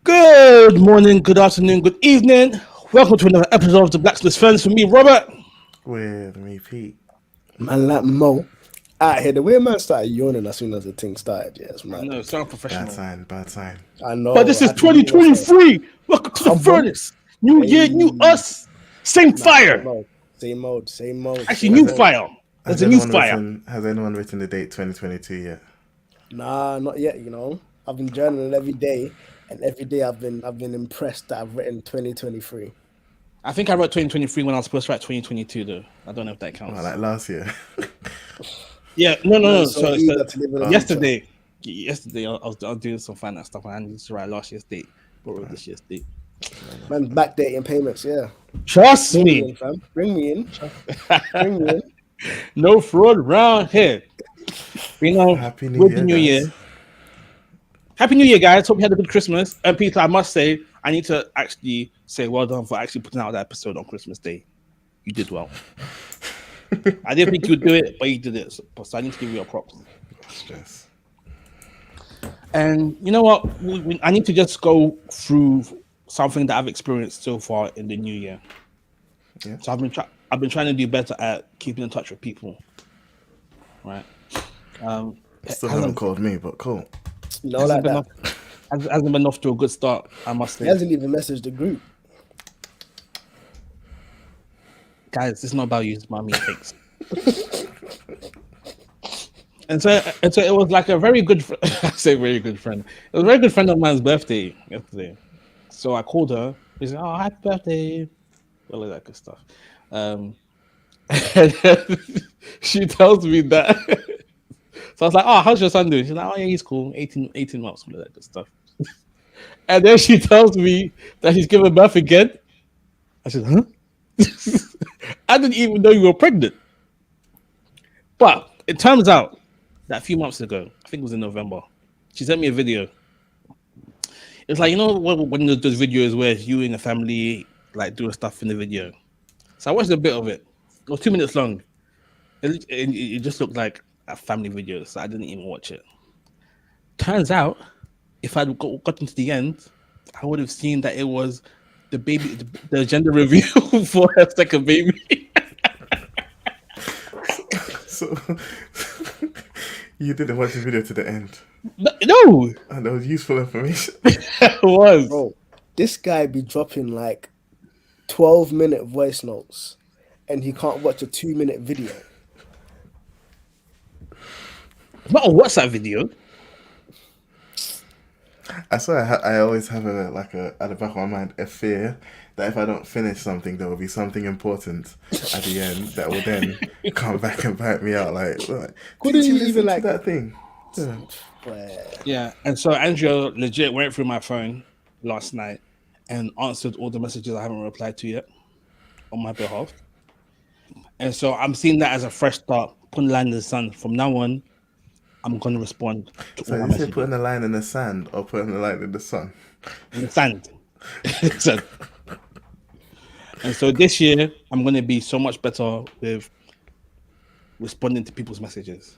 Good morning, good afternoon, good evening. Welcome to another episode of the Blacksmith Friends for me, Robert. With me, Pete. Man, like Mo. Out here, the way man started yawning as soon as the thing started, yeah, it's I mad. know, it's not Bad professional. sign, bad sign. I But know, this I is had to mute myself. 2023. Welcome to the Come on. furnace. New year, new Hey. us. Same Nah, fire. same mode, same mode. Actually, same new mode. fire. There's a new fire. Has anyone written the date 2022 yet? Nah, not yet, you know. I've been journaling every day, and every day I've been impressed that I've written 2023. I think I wrote 2023 when I was supposed to write 2022, though. I don't know if that counts. Oh, like last year. Yeah, no. So So, eager to live in the yesterday, I was doing some finance stuff, and I needed to write last year's date, but wrote this year's date. future. Man, backdating payments, yeah. Trust Bring me me, in, fam. Bring me in. Bring me in. no fraud around here. You know, Happy New with Year, the new guys. year. Happy New Year, guys. Hope you had a good Christmas. And Peter, I must say, I need to actually say well done for actually putting out that episode on Christmas Day. You did well. I didn't think you'd do it, but you did it. So I need to give you your props. Stress. And you know what? I need to just go through something that I've experienced so far in the new year. Yeah. So I've been trying to do better at keeping in touch with people. Right. Still haven't called me, but cool. You know, like that. Hasn't been off to a good start, I must He say. hasn't even messaged the group. Guys, it's not about you, it's about me. Thanks. And so it was like a very good I say very good friend. It was a very good friend of mine's birthday yesterday. So I called her. She said, "Oh, happy birthday." All of that good stuff. And then she tells me that. So I was like, "Oh, how's your son doing?" She's like, "Oh yeah, he's cool. 18 months, all of that good stuff." And then she tells me that she's giving birth again. I said, "Huh?" I didn't even know you were pregnant. But it turns out that a few months ago, I think it was in November, she sent me a video. It's like, you know, when those videos where you and the family like doing stuff in the video. So I watched a bit of it. It was 2 minutes long. It just looked like a family video, so I didn't even watch it. Turns out, if I'd gotten to the end, I would have seen that it was the baby, the gender reveal for her second baby. So, you didn't watch the video to the end. No, And that was useful information. it was. Bro, this guy be dropping like 12-minute voice notes and he can't watch a 2-minute video. It's not a WhatsApp video. I swear, I always have at the back of my mind, a fear that if I don't finish something, there will be something important at the end that will then come back and bite me out. Couldn't did you you listen even, to like- that thing? Yeah. Bruh. Yeah, and so Andrea legit went through my phone last night and answered all the messages I haven't replied to yet on my behalf. And so I'm seeing that as a fresh start, putting the line in the sun. From now on, I'm going to respond to So all my you say messages putting a line in the sand or putting a line in the sun? in the sand. So- and so this year, I'm going to be so much better with responding to people's messages.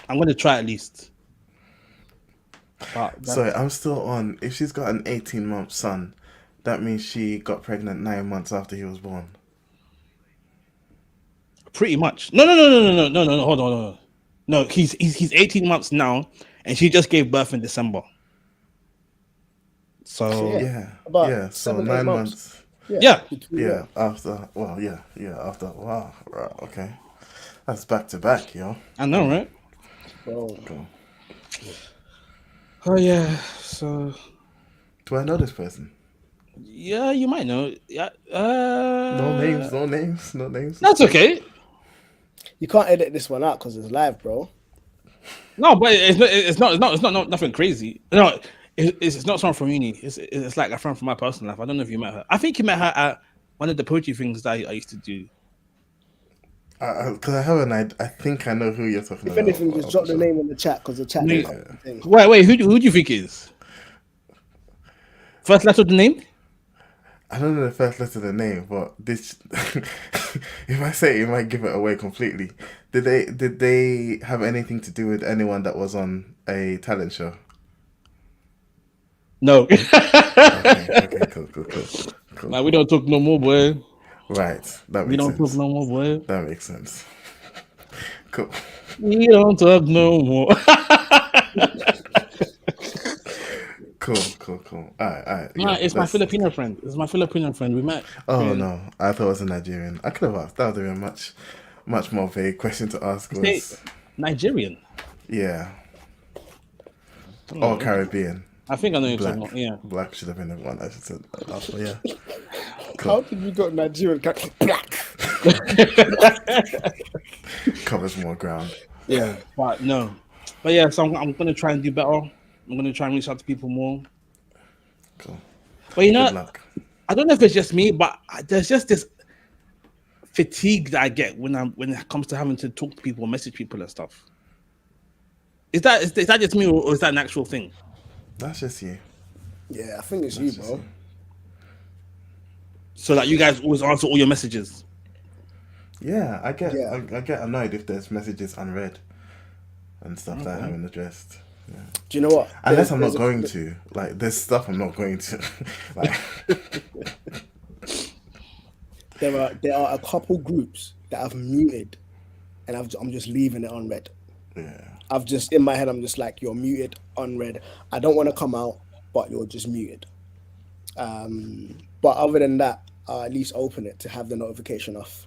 I'm going to try at least. But Sorry, I'm still on. If she's got an 18-month son, that means she got pregnant 9 months after he was born. pretty much. No. Hold on. No, he's 18 months now, and she just gave birth in December. So Yeah. So About 7, 8 9 months. months. Yeah. Yeah, after. Wow, right, okay. That's back to back, yo. I know, right? Bro. Cool. Oh yeah. So Do I know this person? yeah, you might know. Yeah. No names. That's okay. You can't edit this one out because it's live, bro. No, but it's not nothing crazy. No, it's not someone from uni. It's like a friend from my personal life. I don't know if you met her. I think you met her at one of the poetry things that I used to do. Because I have an idea. I think I know who you're talking If about. anything, but just I'm drop not the sure. name in the chat because the chat Yeah. is the thing. Wait, who do you think it is? First letter of the name? I don't know the first letter of the name, but this. If I say it, it might give it away completely. Did they have anything to do with anyone that was on a talent show? No. Okay, cool. Like we don't talk no more, boy. Right, that We makes don't talk sense. no more, boy. That makes sense. Cool. We don't talk no more. Cool. Alright. Nah, Yeah, it's my that's. Filipino friend. It's my Filipino friend. We met. Oh in- no, I thought it was a Nigerian. I could have asked. That would have been a much more vague question to ask. Say Was Nigerian. yeah, Oh, or okay. Caribbean. I think I know you're Black. talking about. Yeah. Black should have been the one I should have asked for. Yeah. How did you got Nigerian black? Covers more ground. Yeah, but no. But yeah, so I'm gonna try and do better. I'm gonna try and reach out to people more. Cool. But you know, Good luck. I don't know if it's just me, but there's just this fatigue that I get when it comes to having to talk to people, message people, and stuff. Is that just me, or is that an actual thing? That's just you. Yeah, I think it's you, just bro. you. So that you guys always answer all your messages. Yeah, I get Yeah. I get annoyed if there's messages unread and stuff that I Okay. haven't addressed. Do you know what? Unless I'm not There's a- going to. Like there's stuff I'm not going to. Like There are a couple groups that I've muted, and I'm just leaving it unread. yeah. I've just in my head, I'm just like, you're muted, unread. I don't want to come out, but you're just muted. But other than that, I'll at least open it to have the notification off.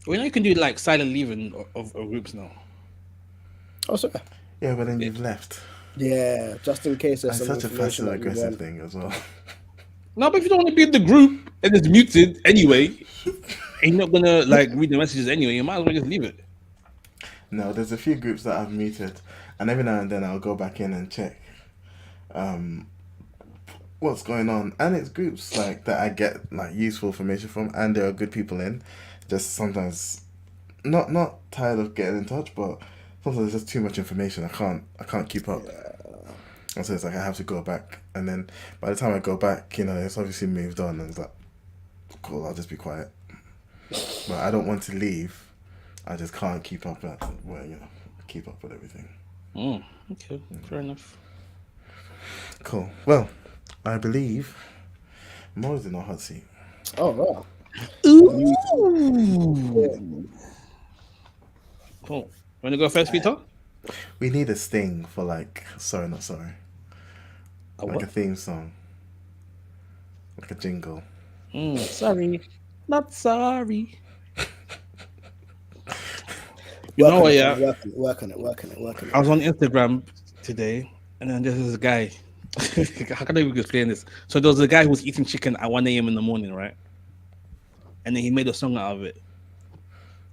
Well, you know you can do like silent leaving of groups now. Oh, sorry. Yeah, but then you've left. Yeah, just in case there's That's some such a information passive that you aggressive want. thing as well. No, but if you don't want to be in the group and it's muted anyway, and you're not gonna like read the messages anyway, you might as well just leave it. No, there's a few groups that I've muted, and every now and then I'll go back in and check what's going on. And it's groups like that I get like useful information from, and there are good people in. Just sometimes not tired of getting in touch, but sometimes there's just too much information. I can't keep up. And so it's like I have to go back, and then by the time I go back, it's obviously moved on, and it's like, cool, I'll just be quiet. But I don't want to leave. I just can't keep up keep up with everything. Okay, fair enough. Cool. Well, I believe Mo's in our hot seat. Oh, wow. Cool. Want to go first, Peter? We need a sting for like sorry not sorry. Like What? a theme song. Like a jingle. Sorry, not sorry. You know what? Yeah, Work on it. I was on Instagram today, and then there's this guy. How can I even explain this? So there was a guy who was eating chicken at 1 a.m. in the morning, right? And then he made a song out of it.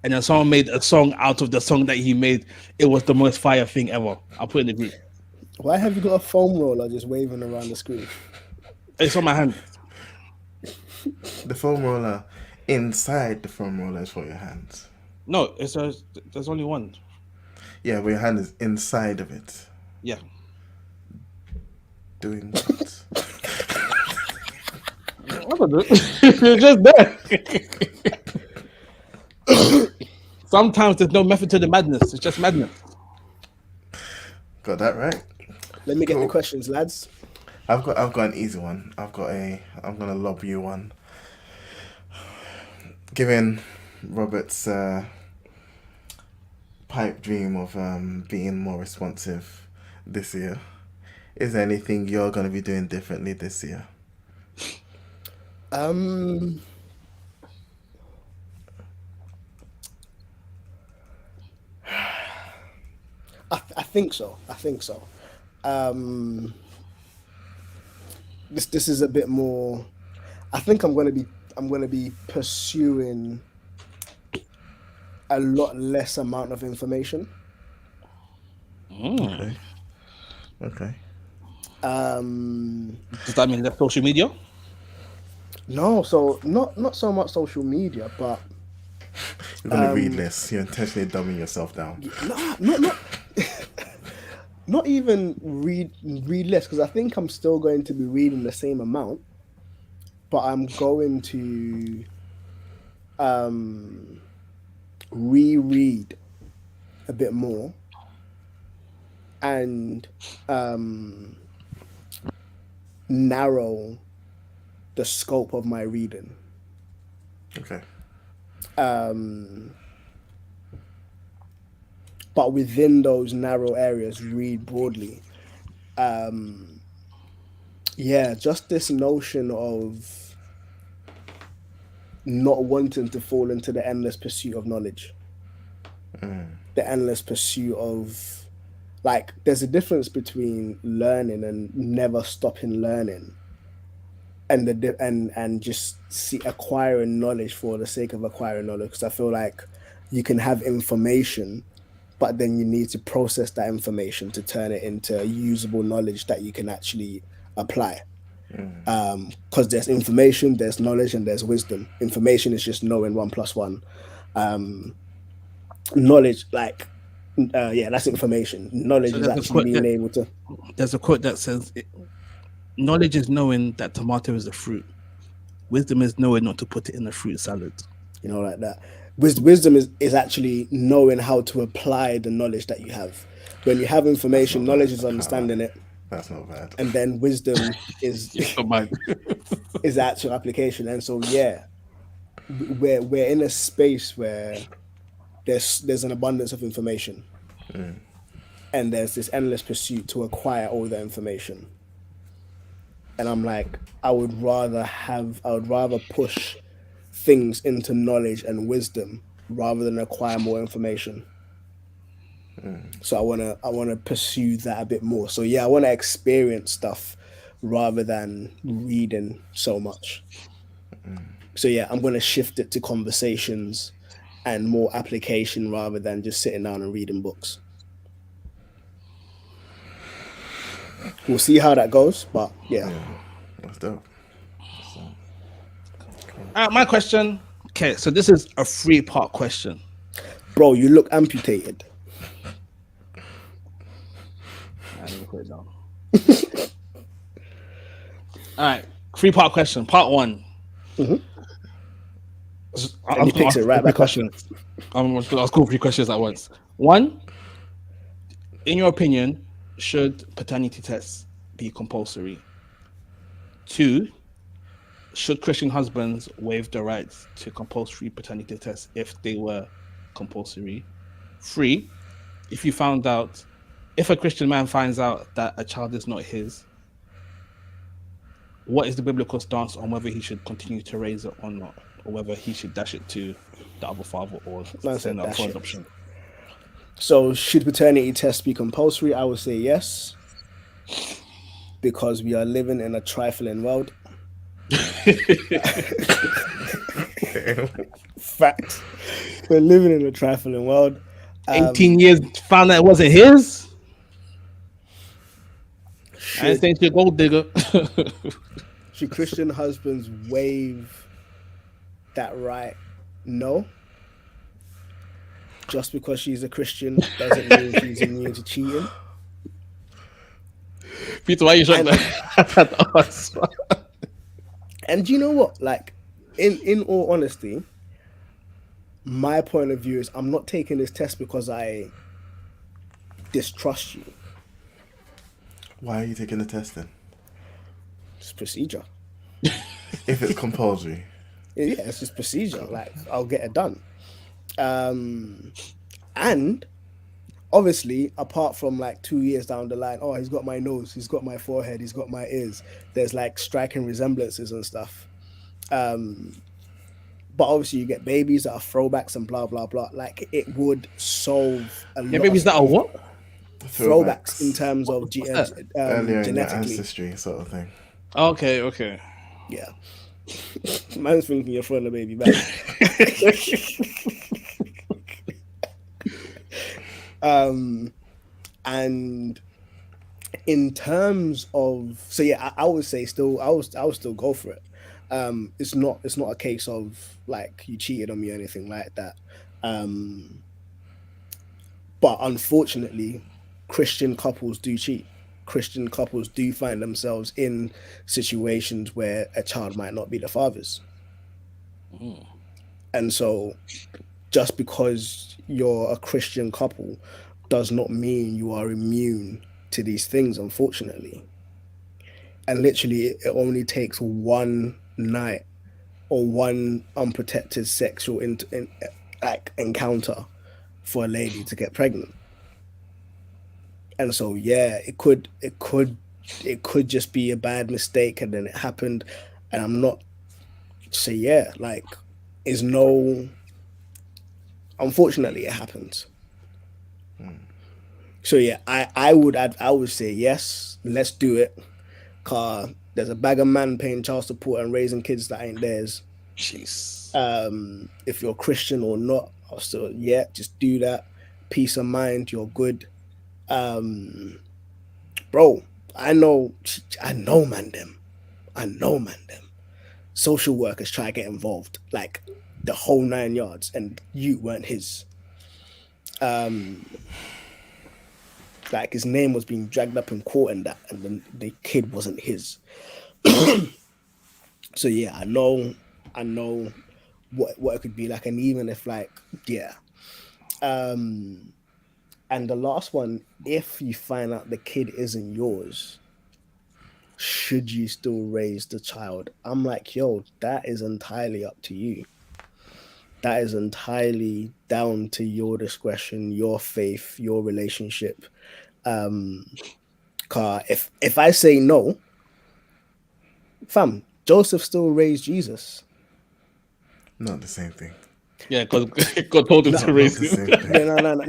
And then someone made a song out of the song that he made. It was the most fire thing ever. I'll put it in the group. Why have you got a foam roller just waving around the screen? It's on my hand. The foam roller inside the foam roller is for your hands. No, there's only one. Yeah, but your hand is inside of it. Yeah. Doing what? You're just there. Sometimes there's no method to the madness. It's just madness. Got that right? Let me get the Cool. questions, lads. I've got an easy one. I'm gonna lob you one. Given Robert's pipe dream of being more responsive this year, is there anything you're gonna be doing differently this year? I think so. This is a bit more. I think I'm gonna be pursuing a lot less amount of information. Okay. Does that mean left social media? No, so not so much social media, but You're gonna read less. You're intentionally dumbing yourself down. not not even read less, because I think I'm still going to be reading the same amount, but I'm going to reread a bit more narrow the scope of my reading. Okay. But within those narrow areas, read broadly. Yeah, just this notion of not wanting to fall into the endless pursuit of knowledge, the endless pursuit of, like, there's a difference between learning and never stopping learning, and and just acquiring knowledge for the sake of acquiring knowledge. Because I feel like you can have information, but then you need to process that information to turn it into usable knowledge that you can actually apply. Because there's information, there's knowledge, and there's wisdom. Information is just knowing 1+1. Knowledge, like, yeah, that's information. Knowledge So is actually being able to, there's a quote that says, "Knowledge is knowing that tomato is a fruit. Wisdom is knowing not to put it in a fruit salad." like that. Wisdom is actually knowing how to apply the knowledge that you have. When you have information, knowledge is understanding it, That's not bad. and then wisdom is is actual application. And so, yeah, we're in a space where there's an abundance of information, and there's this endless pursuit to acquire all the information. And I'm like, I would rather push things into knowledge and wisdom rather than acquire more information. So I wanna pursue that a bit more. So yeah, I want to experience stuff rather than reading so much. So yeah, I'm gonna shift it to conversations and more application rather than just sitting down and reading books. We'll see how that goes, but yeah. That's dope. My question. Okay, so this is a 3-part question. Bro, you look amputated. I need to put it down. All right, 3-part question. Part 1. And he picks it right back up. questions. I'll go 3 questions at once. 1, in your opinion, should paternity tests be compulsory? 2, should Christian husbands waive the rights to compulsory paternity tests if they were compulsory? 3, if a Christian man finds out that a child is not his, what is the biblical stance on whether he should continue to raise it or not, or whether he should dash it to the other father or send out for adoption? So, should paternity tests be compulsory? I would say yes, because we are living in a trifling world. Fact. We're living in a trifling world. 18 years, found that it wasn't his. I ain't saying you're a gold digger. Should Christian husbands waive that right? No. Just because she's a Christian doesn't mean she's immune to cheating. Peter, why are you shocked at us? And you know what? Like, in all honesty, my point of view is I'm not taking this test because I distrust you. Why are you taking the test then? It's procedure. If it's compulsory. Yeah, it's just procedure. Like, I'll get it done. And obviously, apart from like 2 years down the line, oh, he's got my nose, he's got my forehead, he's got my ears. There's like striking resemblances and stuff. But obviously, you get babies that are throwbacks and blah blah blah. Like, it would solve a lot. Babies that are what? Throwbacks in terms of earlier in your genetically. ancestry sort of thing. Okay. Yeah. Man's thinking you're throwing a baby back. And in terms of, so yeah, I would say still, I would still go for it. It's not a case of like you cheated on me or anything like that. But unfortunately, Christian couples do cheat. Christian couples do find themselves in situations where a child might not be the father's. And so just because you're a Christian couple does not mean you are immune to these things, unfortunately. and literally it only takes one night or one unprotected sexual like encounter for a lady to get pregnant. And so yeah, it could just be a bad mistake and then it happened. And I'm not so yeah, like is no, unfortunately it happens. So yeah, I would say yes, let's do it. Cause there's a bag of man paying child support and raising kids that ain't theirs. Jeez. If you're Christian or not, I'll still yeah, just do that. Peace of mind, you're good. Bro, I know man them. Social workers try to get involved, like the whole 9 yards, and you weren't his. Like his name was being dragged up in court and that, and then the kid wasn't his. So yeah, I know what it could be like, and even if like yeah. And the last one, if you find out the kid isn't yours, should you still raise the child? I'm like, yo, that is entirely up to you. That is entirely down to your discretion, your faith, your relationship. If I say no, fam, Joseph still raised Jesus. Not the same thing. Yeah, because God told him to raise him.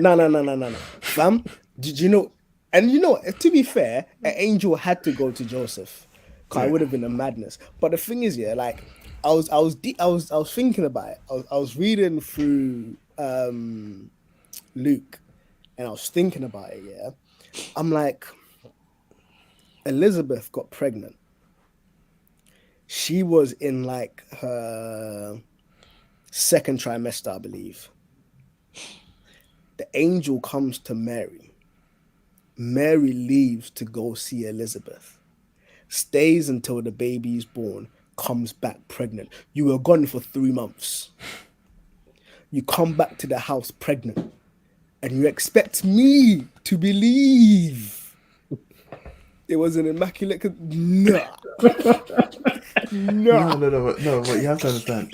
No. Fam, did you know? And you know, to be fair, an angel had to go to Joseph, because it would have been a madness. But the thing is, yeah, like I was thinking about it. I was reading through Luke, and I was thinking about it. Yeah, I'm like, Elizabeth got pregnant. She was in like her second trimester, I believe. The angel comes to Mary. Mary leaves to go see Elizabeth, stays until the baby is born, comes back pregnant. You were gone for 3 months. You come back to the house pregnant, and you expect me to believe it was an immaculate no. No, but you have to understand.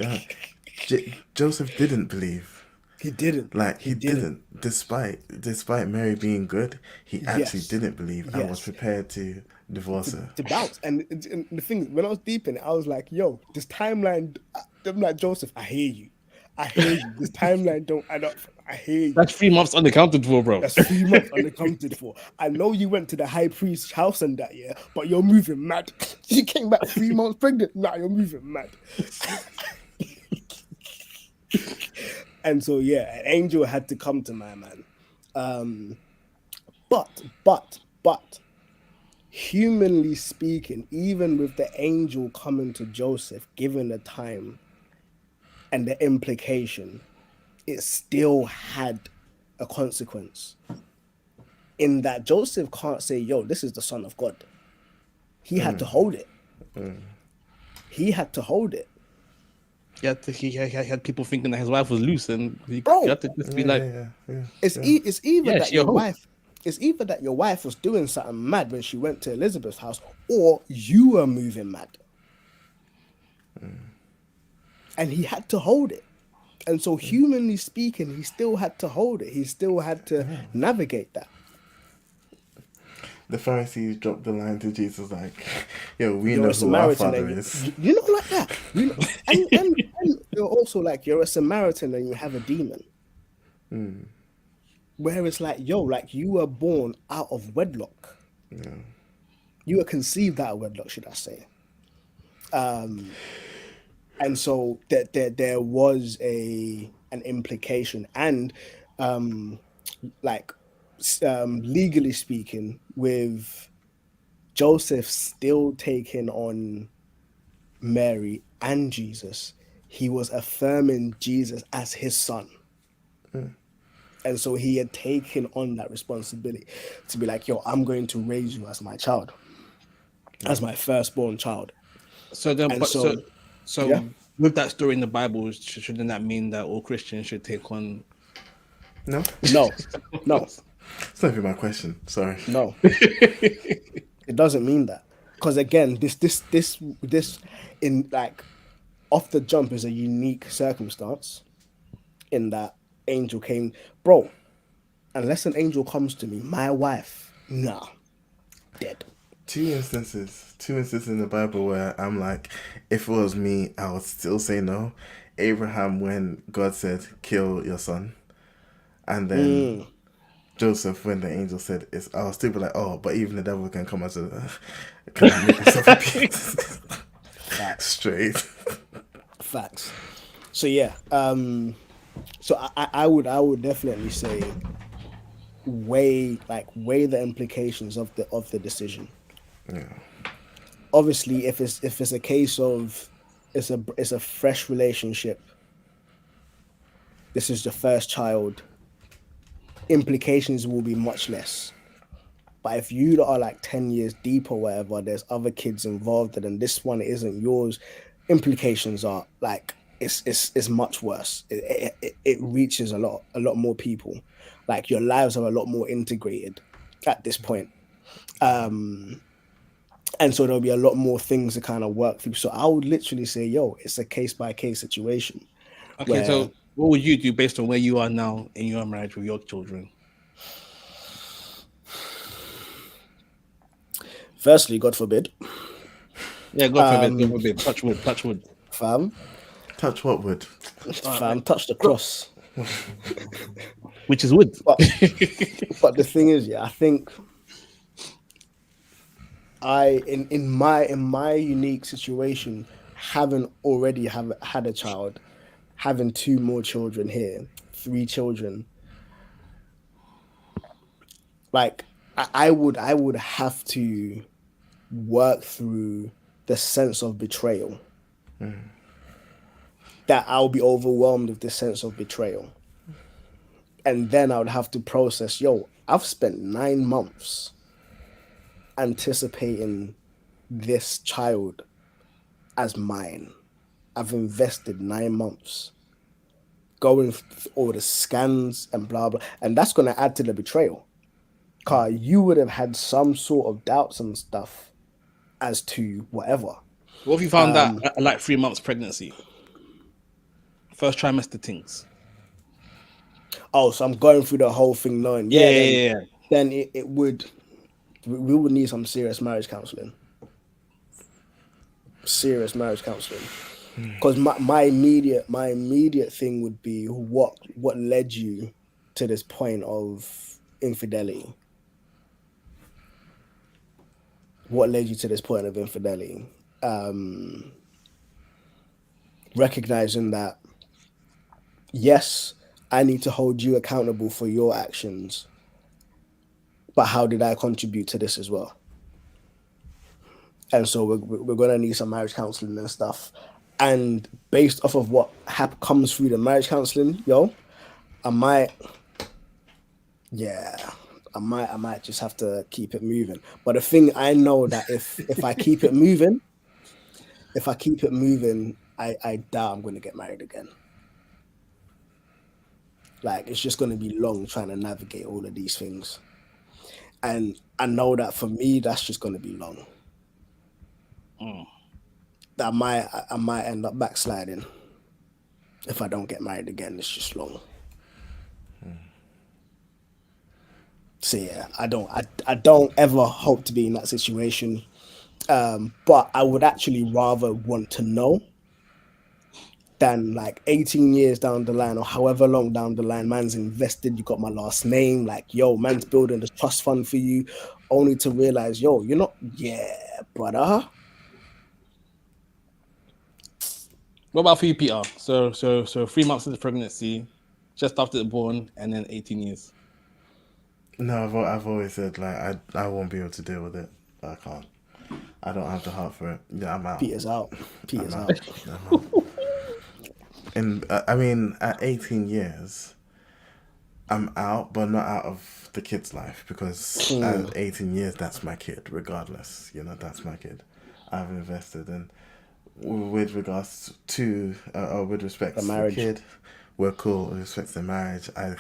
Joseph didn't believe. He didn't. Like he didn't. Despite Mary being good, he actually didn't believe and was prepared to divorce her. To bounce. And the thing, when I was deep in it, I was like, yo, this timeline, I'm like, Joseph, I hear you. This timeline don't add up. I hear you. That's 3 months unaccounted for, bro. That's 3 months unaccounted for. I know you went to the high priest's house and that, yeah, but you're moving mad. You came back 3 months pregnant. Nah, you're moving mad. And so, yeah, an angel had to come to my man. But, humanly speaking, even with the angel coming to Joseph, given the time and the implication, it still had a consequence. In that Joseph can't say, yo, this is the Son of God. He had to hold it. He had to hold it. He had people thinking that his wife was loose, and he had to just be like, It's either that your wife. It's either that your wife was doing something mad when she went to Elizabeth's house, or you were moving mad. And he had to hold it. And so, humanly speaking, he still had to hold it. He still had to navigate that. The Pharisees dropped the line to Jesus like, yo, we know who our father is. You know, like that. You know, and you're also like, you're a Samaritan and you have a demon. Where it's like, yo, like you were born out of wedlock. You were conceived out of wedlock, should I say. And so there was an implication, and legally speaking, with Joseph still taking on Mary and Jesus, he was affirming Jesus as his son. And so he had taken on that responsibility to be like, yo, I'm going to raise you as my child, as my firstborn child. So with that story in the Bible, shouldn't that mean that all Christians should take on? No. It's not even my question. Sorry. No. It doesn't mean that. because again, this in like off the jump is a unique circumstance in that angel came, bro. Unless an angel comes to me, my wife, nah, dead. Two instances in the Bible where I'm like, if it was me, I would still say no. Abraham, when God said, kill your son. And then Joseph, when the angel said, I was still be like, oh, but even the devil can come as a, can make himself appear. Facts. Straight. Facts. So yeah, so I would definitely say weigh the implications of the decision. Yeah. Obviously, if it's a case of it's a fresh relationship, this is the first child, implications will be much less. But if you are like 10 years deep or whatever, there's other kids involved, and then this one isn't yours, implications are like it's much worse. It reaches a lot more people. Like your lives are a lot more integrated at this point. And so there'll be a lot more things to kind of work through. So I would literally say, yo, it's a case by case situation. Okay, so what would you do based on where you are now in your marriage with your children? Firstly, God forbid. Yeah, God forbid. Touch wood. Fam. Touch what wood? Fam, touch the cross. Which is wood. But the thing is, yeah, I think in my unique situation, having already had a child, having 2 more children here, 3 children, like I would have to work through the sense of betrayal. That I'll be overwhelmed with the sense of betrayal. And then I would have to process, yo, I've spent 9 months anticipating this child as mine. I've invested 9 months going over the scans and blah, blah. And that's going to add to the betrayal. Because you would have had some sort of doubts and stuff as to whatever. What if you found that at like 3 months pregnancy? First trimester things. Oh, so I'm going through the whole thing knowing. Yeah. Then it would... We would need some serious marriage counseling. Serious marriage counseling. Because my immediate thing would be what led you to this point of infidelity? What led you to this point of infidelity? Recognizing that, yes, I need to hold you accountable for your actions, but how did I contribute to this as well? And so we're going to need some marriage counseling and stuff. And based off of what comes through the marriage counseling, I might just have to keep it moving. But the thing I know that if I keep it moving, I doubt I'm going to get married again. Like, it's just going to be long trying to navigate all of these things. And I know that for me, that's just going to be long. That I might end up backsliding if I don't get married again. It's just long. So yeah, I don't ever hope to be in that situation. But I would actually rather want to know than like 18 years down the line or however long down the line, man's invested, you got my last name, like, man's building the trust fund for you, only to realize, you're not, brother. What about for you, Peter? So 3 months into pregnancy, just after the born, and then 18 years. No, I've always said, like, I won't be able to deal with it. I can't. I don't have the heart for it. Yeah, I'm out. Peter's out. I'm out. And I mean, at 18 years, I'm out, but not out of the kid's life, because at 18 years, that's my kid, regardless. That's my kid. I've invested in, with regards to, with respect to the kid, we're cool, it respects the marriage, I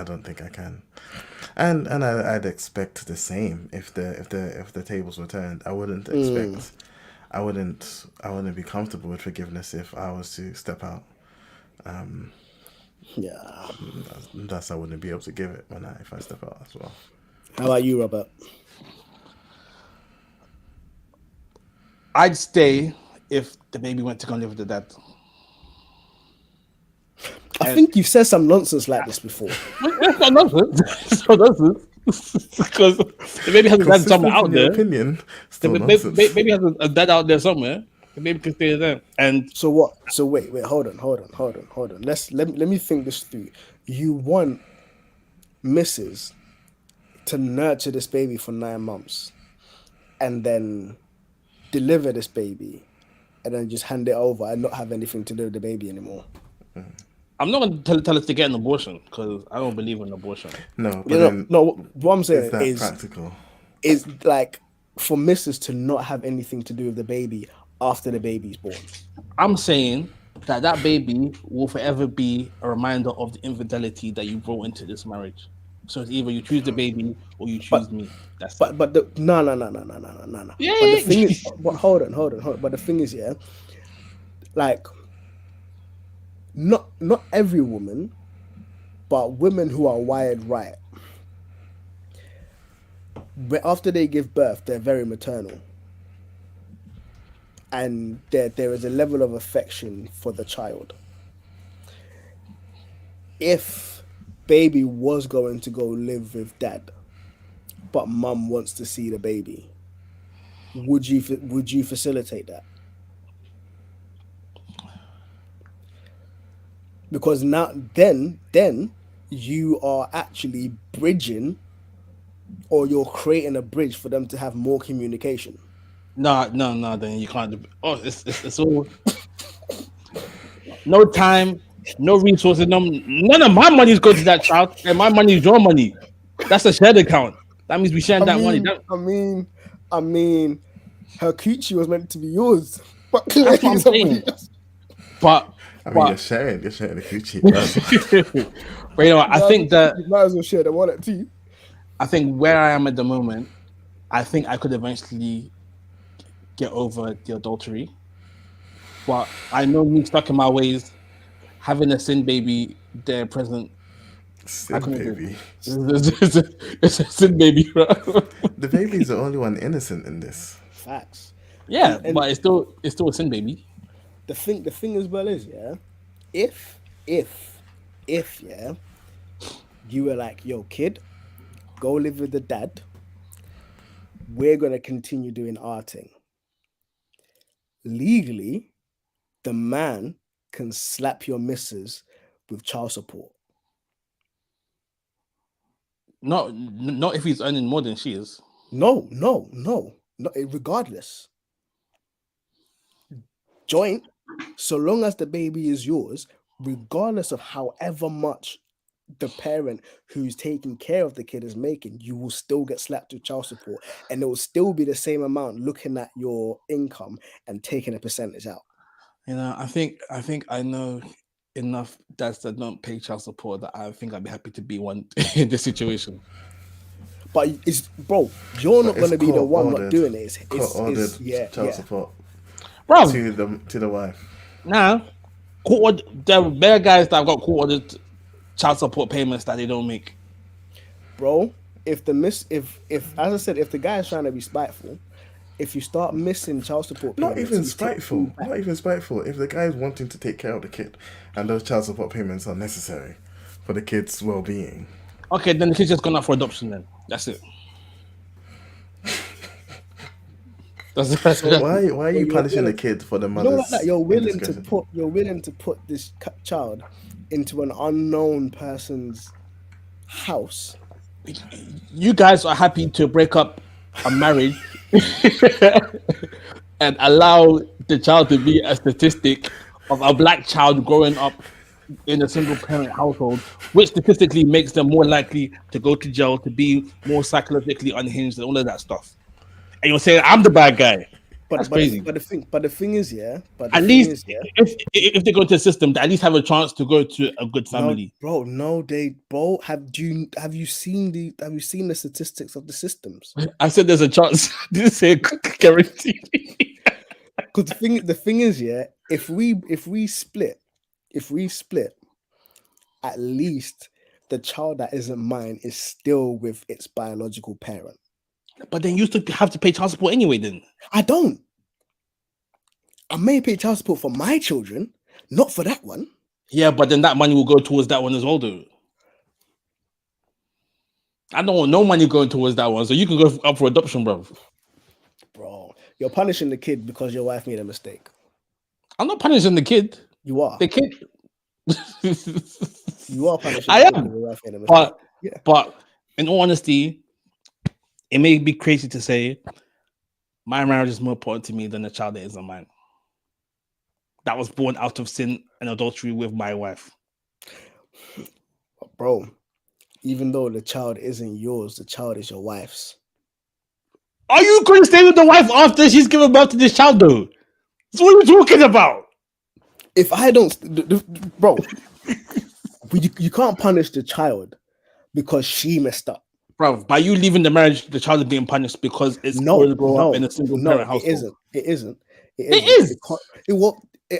don't think I can. And I'd expect the same if the tables were turned. I wouldn't expect I wouldn't be comfortable with forgiveness if I was to step out. Yeah. Thus I wouldn't be able to give it if I step out as well. How about you, Robert? I'd stay if the baby went to go live with the dad. I think you've said some nonsense like this before. It's not nonsense. It's not nonsense. Because the baby has a dad somewhere out there. Opinion, still The nonsense. baby has a dad out there somewhere. The baby can stay there. And So what? So wait, hold on. Let me think this through. You want Mrs. to nurture this baby for 9 months, and then deliver this baby, and then just hand it over and not have anything to do with the baby anymore. I'm not going to tell us to get an abortion because I don't believe in abortion. No, but You then know, no. What I'm is saying that is practical? like for Mrs. to not have anything to do with the baby after the baby's born. I'm saying that baby will forever be a reminder of the infidelity that you brought into this marriage. So it's either you choose the baby or you choose me. That's it. But the no. Yeah, But the thing is, but hold on. But the thing is, yeah, like not every woman, but women who are wired right, but after they give birth, they're very maternal, and there is a level of affection for the child. If baby was going to go live with dad, but mum wants to see the baby, would you facilitate that? Because now then you are actually bridging, or you're creating a bridge for them to have more communication. No, then you can't. It's all no time, no resources, none of my money is going to that child, and my money is your money. That's a shared account. That means we sharing that money. I mean, her coochie was meant to be yours, but That's what I'm saying. But you're sharing the coochie. but you know, I think that you might as well share the wallet too. I think where I am at the moment, I think I could eventually get over the adultery. But I know me stuck in my ways, having a sin baby there present. Sin baby. It's a sin baby, bro. The baby is the only one innocent in this. Facts. Yeah, And but it's still a sin baby. the thing as well is, yeah, if yeah, you were like, yo, kid, go live with the dad, we're gonna continue doing our thing. Legally, the man can slap your missus with child support. Not if he's earning more than she is. No, regardless. Joint, so long as the baby is yours, regardless of however much the parent who's taking care of the kid is making, you will still get slapped with child support, and it will still be the same amount looking at your income and taking a percentage out. You know, I think I know enough dads that don't pay child support that I think I'd be happy to be one in this situation. But you're not going to be the one court-ordered- not doing it. It's court-ordered child support Bro, to the wife. nah. There are bare guys that have got court-ordered child support payments that they don't make. Bro, if as I said, if the guy is trying to be spiteful, if you start missing child support Not payments, even he's taking spiteful. you back. Not even spiteful. If the guy is wanting to take care of the kid, and those child support payments are necessary for the kid's well-being. Okay, then the kid's just gone out for adoption then. That's it. That's So why are you you're punishing the willing- kid for the You mother's know what? Like, you're willing indiscretion? to put this child into an unknown person's house. You guys are happy to break up a marriage and allow the child to be a statistic of a black child growing up in a single parent household, which statistically makes them more likely to go to jail, to be more psychologically unhinged, and all of that stuff. And you're saying I'm the bad guy. That's crazy. But the thing is, yeah. But the At thing least is, yeah. if they go to the system, they at least have a chance to go to a good No, family. bro, have you seen the statistics of the systems? I said there's a chance. Didn't say guarantee. Because the thing is, yeah, if we split, at least the child that isn't mine is still with its biological parent. But then you still have to pay child support anyway. Then I don't. I may pay child support for my children, not for that one. yeah, but then that money will go towards that one as well, though. I don't want no money going towards that one, so you can go up for adoption, bro. Bro, you're punishing the kid because your wife made a mistake. I'm not punishing the kid. You are. The kid. You are punishing. I the kid am. because your wife made a mistake. But in all honesty, it may be crazy to say my marriage is more important to me than the child that isn't mine. That was born out of sin and adultery with my wife. Bro, even though the child isn't yours, the child is your wife's. Are you going to stay with the wife after she's given birth to this child, though? That's what are you talking about? If I don't, bro, you can't punish the child because she messed up. Bro, by you leaving the marriage, the child is being punished because it's going to grow up in a single parent household. It isn't.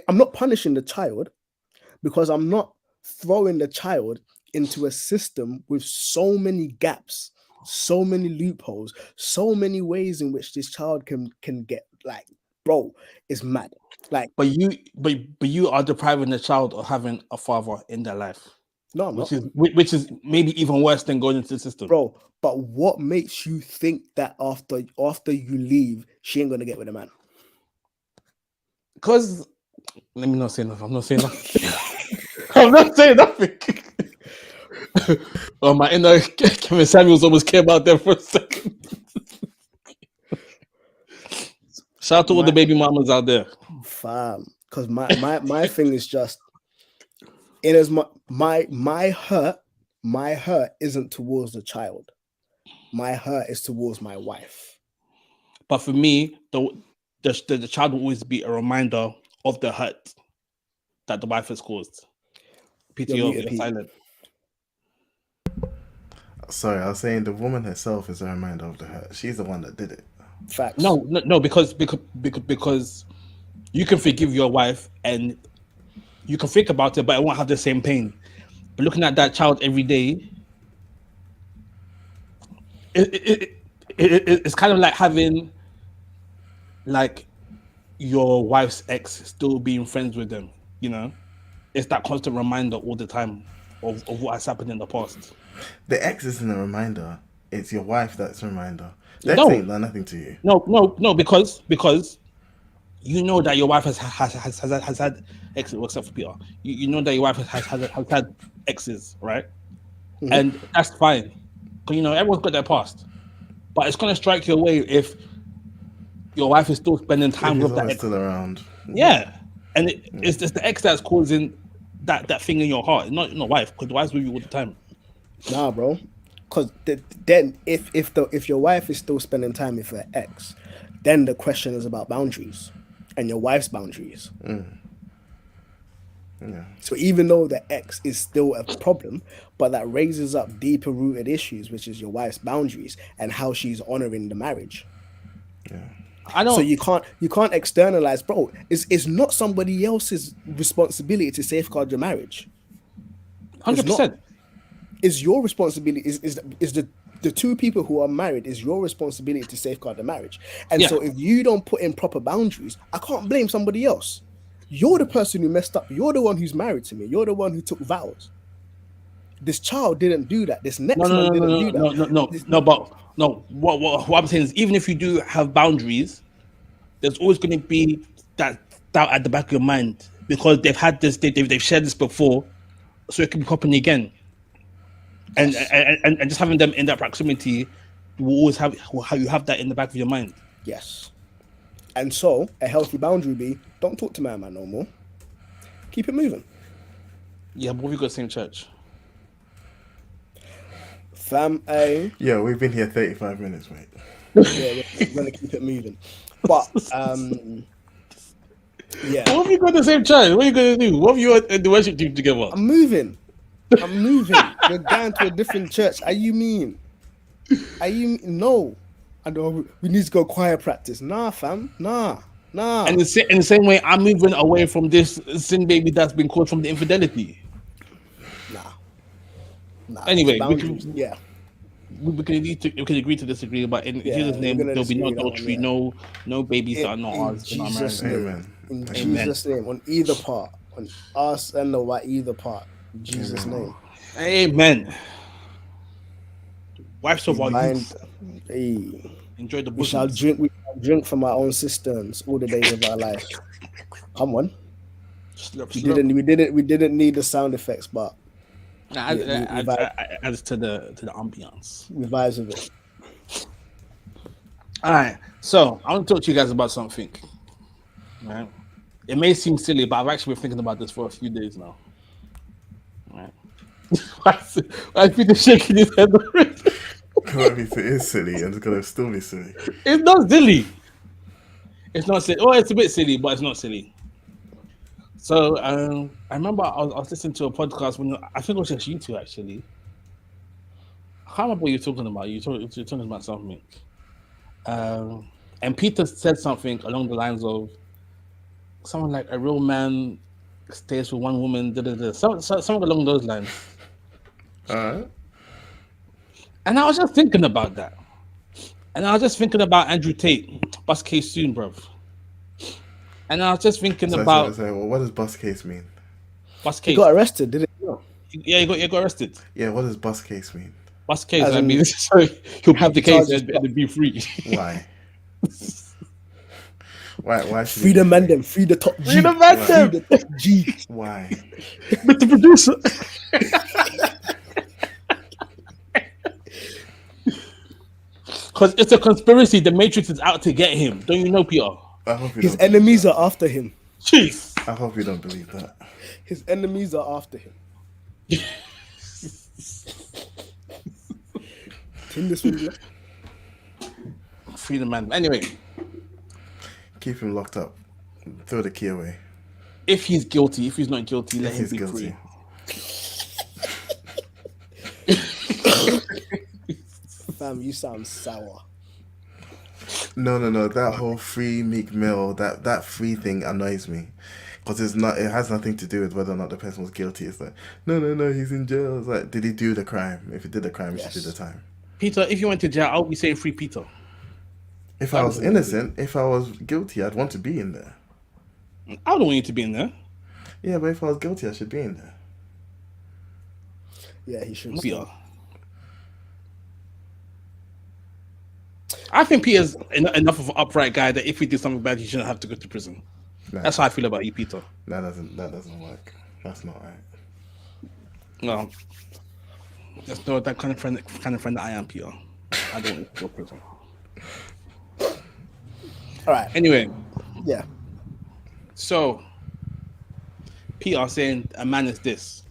I'm not punishing the child because I'm not throwing the child into a system with so many gaps, so many loopholes, so many ways in which this child can get, like, bro, it's mad. Like, but you are depriving the child of having a father in their life. No, I'm not. Which is maybe even worse than going into the system, bro. But what makes you think that after you leave, she ain't gonna get with a man? Because let me not say nothing. I'm not saying nothing. I'm not saying nothing. Oh, my inner Kevin Samuels almost came out there for a second. Shout out to all the baby mamas out there, fam. Because my thing is just, it is my hurt isn't towards the child. My hurt is towards my wife. But for me, the child will always be a reminder of the hurt that the wife has caused. PTO, you're silent. Sorry, I was saying the woman herself is a reminder of the hurt. She's the one that did it. Facts. No, because you can forgive your wife and you can think about it, but it won't have the same pain. But looking at that child every day, it's kind of like having like your wife's ex still being friends with them. You know, it's that constant reminder all the time of what has happened in the past. The ex isn't a reminder. It's your wife that's a reminder. The ex ain't done nothing to you. No, because you know that your wife has had exes, except for Peter. You know that your wife has had exes, right? Mm-hmm. And that's fine. Because, you know, everyone's got their past. But it's going to strike you away if your wife is still spending time with that ex. Still around. Yeah. And it's just the ex that's causing that thing in your heart. Not your wife, because the wife's with you all the time. Nah, bro. Because then if your wife is still spending time with her ex, then the question is about boundaries and your wife's boundaries. Yeah. So even though the ex is still a problem, but that raises up deeper rooted issues, which is your wife's boundaries and how she's honoring the marriage. Yeah. I know. So you can't externalize, bro. It's not somebody else's responsibility to safeguard your marriage. 100%. It's your responsibility. Is the two people who are married is your responsibility to safeguard the marriage. And so if you don't put in proper boundaries, I can't blame somebody else. You're the person who messed up. You're the one who's married to me. You're the one who took vows. This child didn't do that. This next one didn't do that. What I'm saying is, even if you do have boundaries, there's always going to be that doubt at the back of your mind because they've had this, they've shared this before, so it can be happening again. And just having them in that proximity, you will always have how you have that in the back of your mind. Yes. And so a healthy boundary would be, don't talk to my man no more. Keep it moving. Yeah, but we got the same church. Fam, Yeah, we've been here 35 minutes, mate. Yeah, we're gonna keep it moving. But yeah, What have you got the same child? What are you gonna do? What have you and the worship team together? I'm moving. We're going to a different church. Are you mean? No? I know we need to go choir practice. Nah, fam. Nah. And in the same way, I'm moving away from this sin baby that's been called from the infidelity. Nah. Anyway, Boundaries, yeah. We can agree to disagree, but in Jesus' name, we're gonna there'll be no disagree that one, adultery, yeah. no babies that are not In ours in our Jesus' marriage. name. Amen. In Amen. Jesus' name, on either part, on us and the white either part. In Jesus' name. Amen. Wives of our Mind, youth, hey, enjoy the we shall bosoms. drink from our own cisterns all the days of our life. Come on. Slurp, We slurp. didn't need the sound effects, but Adds we to the ambiance. we vibes with it. All right, so I want to talk to you guys about something. Right, it may seem silly, but I've actually been thinking about this for a few days now. Right, why is Peter shaking his head? It is silly, and it's gonna still be silly. It's not silly. It's not silly. Well, it's a bit silly, but it's not silly. So I remember I was listening to a podcast when I think it was just you two actually. I can't remember what you're talking about. You're talking about something. And Peter said something along the lines of something like a real man stays with one woman, something along those lines. Alright. And I was just thinking about that. And I was just thinking about Andrew Tate, bus case soon, bruv. And I was just thinking about well, what does bus case mean? bus He case. got arrested, didn't he? No. Yeah, you got arrested. Yeah, what does bus case mean? Bus case. As I in, mean, sorry, he'll have the case charges and be free. Why? Why should Free the man them, free the top G. Free the man them. Free the top G. Why? But the producer. Because it's a conspiracy. The Matrix is out to get him. Don't you know, Peter? I hope you His don't believe enemies that. are after him. Jeez. I hope you don't believe that. His enemies are after him. Tim this one, Free the man. Anyway, Keep him locked up. Throw the key away. if he's guilty, if he's not guilty, let If him he's be guilty. free. Fam, you sound sour. No. That whole free Meek Mill, that free thing annoys me. Because it has nothing to do with whether or not the person was guilty. It's like, no, he's in jail. It's like, did he do the crime? If he did the crime, he should do the time. Peter, if you went to jail, I'll be saying free Peter. If I was innocent, if I was guilty, I'd want to be in there. I don't want you to be in there. Yeah, but if I was guilty, I should be in there. Yeah, he should. Peter. I think Peter's enough of an upright guy that if he did something bad, he shouldn't have to go to prison. Nah, That's how I feel about you, Peter. that doesn't work. That's not right. No, that's not that kind of friend that I am, Peter. I don't want to go to prison. All right. Anyway, Yeah. so Peter saying a man is this.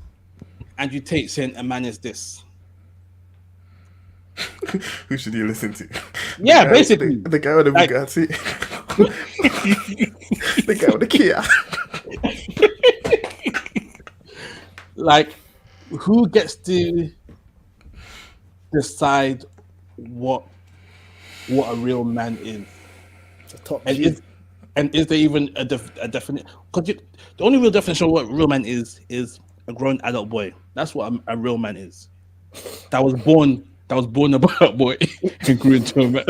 Andrew Tate saying a man is this. Who should you listen to? Yeah, guy- basically. the guy with the Like- Bugatti. The guy with the Kia. Like, who gets to decide what a real man is? The top And G. is there even a definite? Because the only real definition of what a real man is a grown adult boy. That's what a real man is. That was born a boy and grew into a man.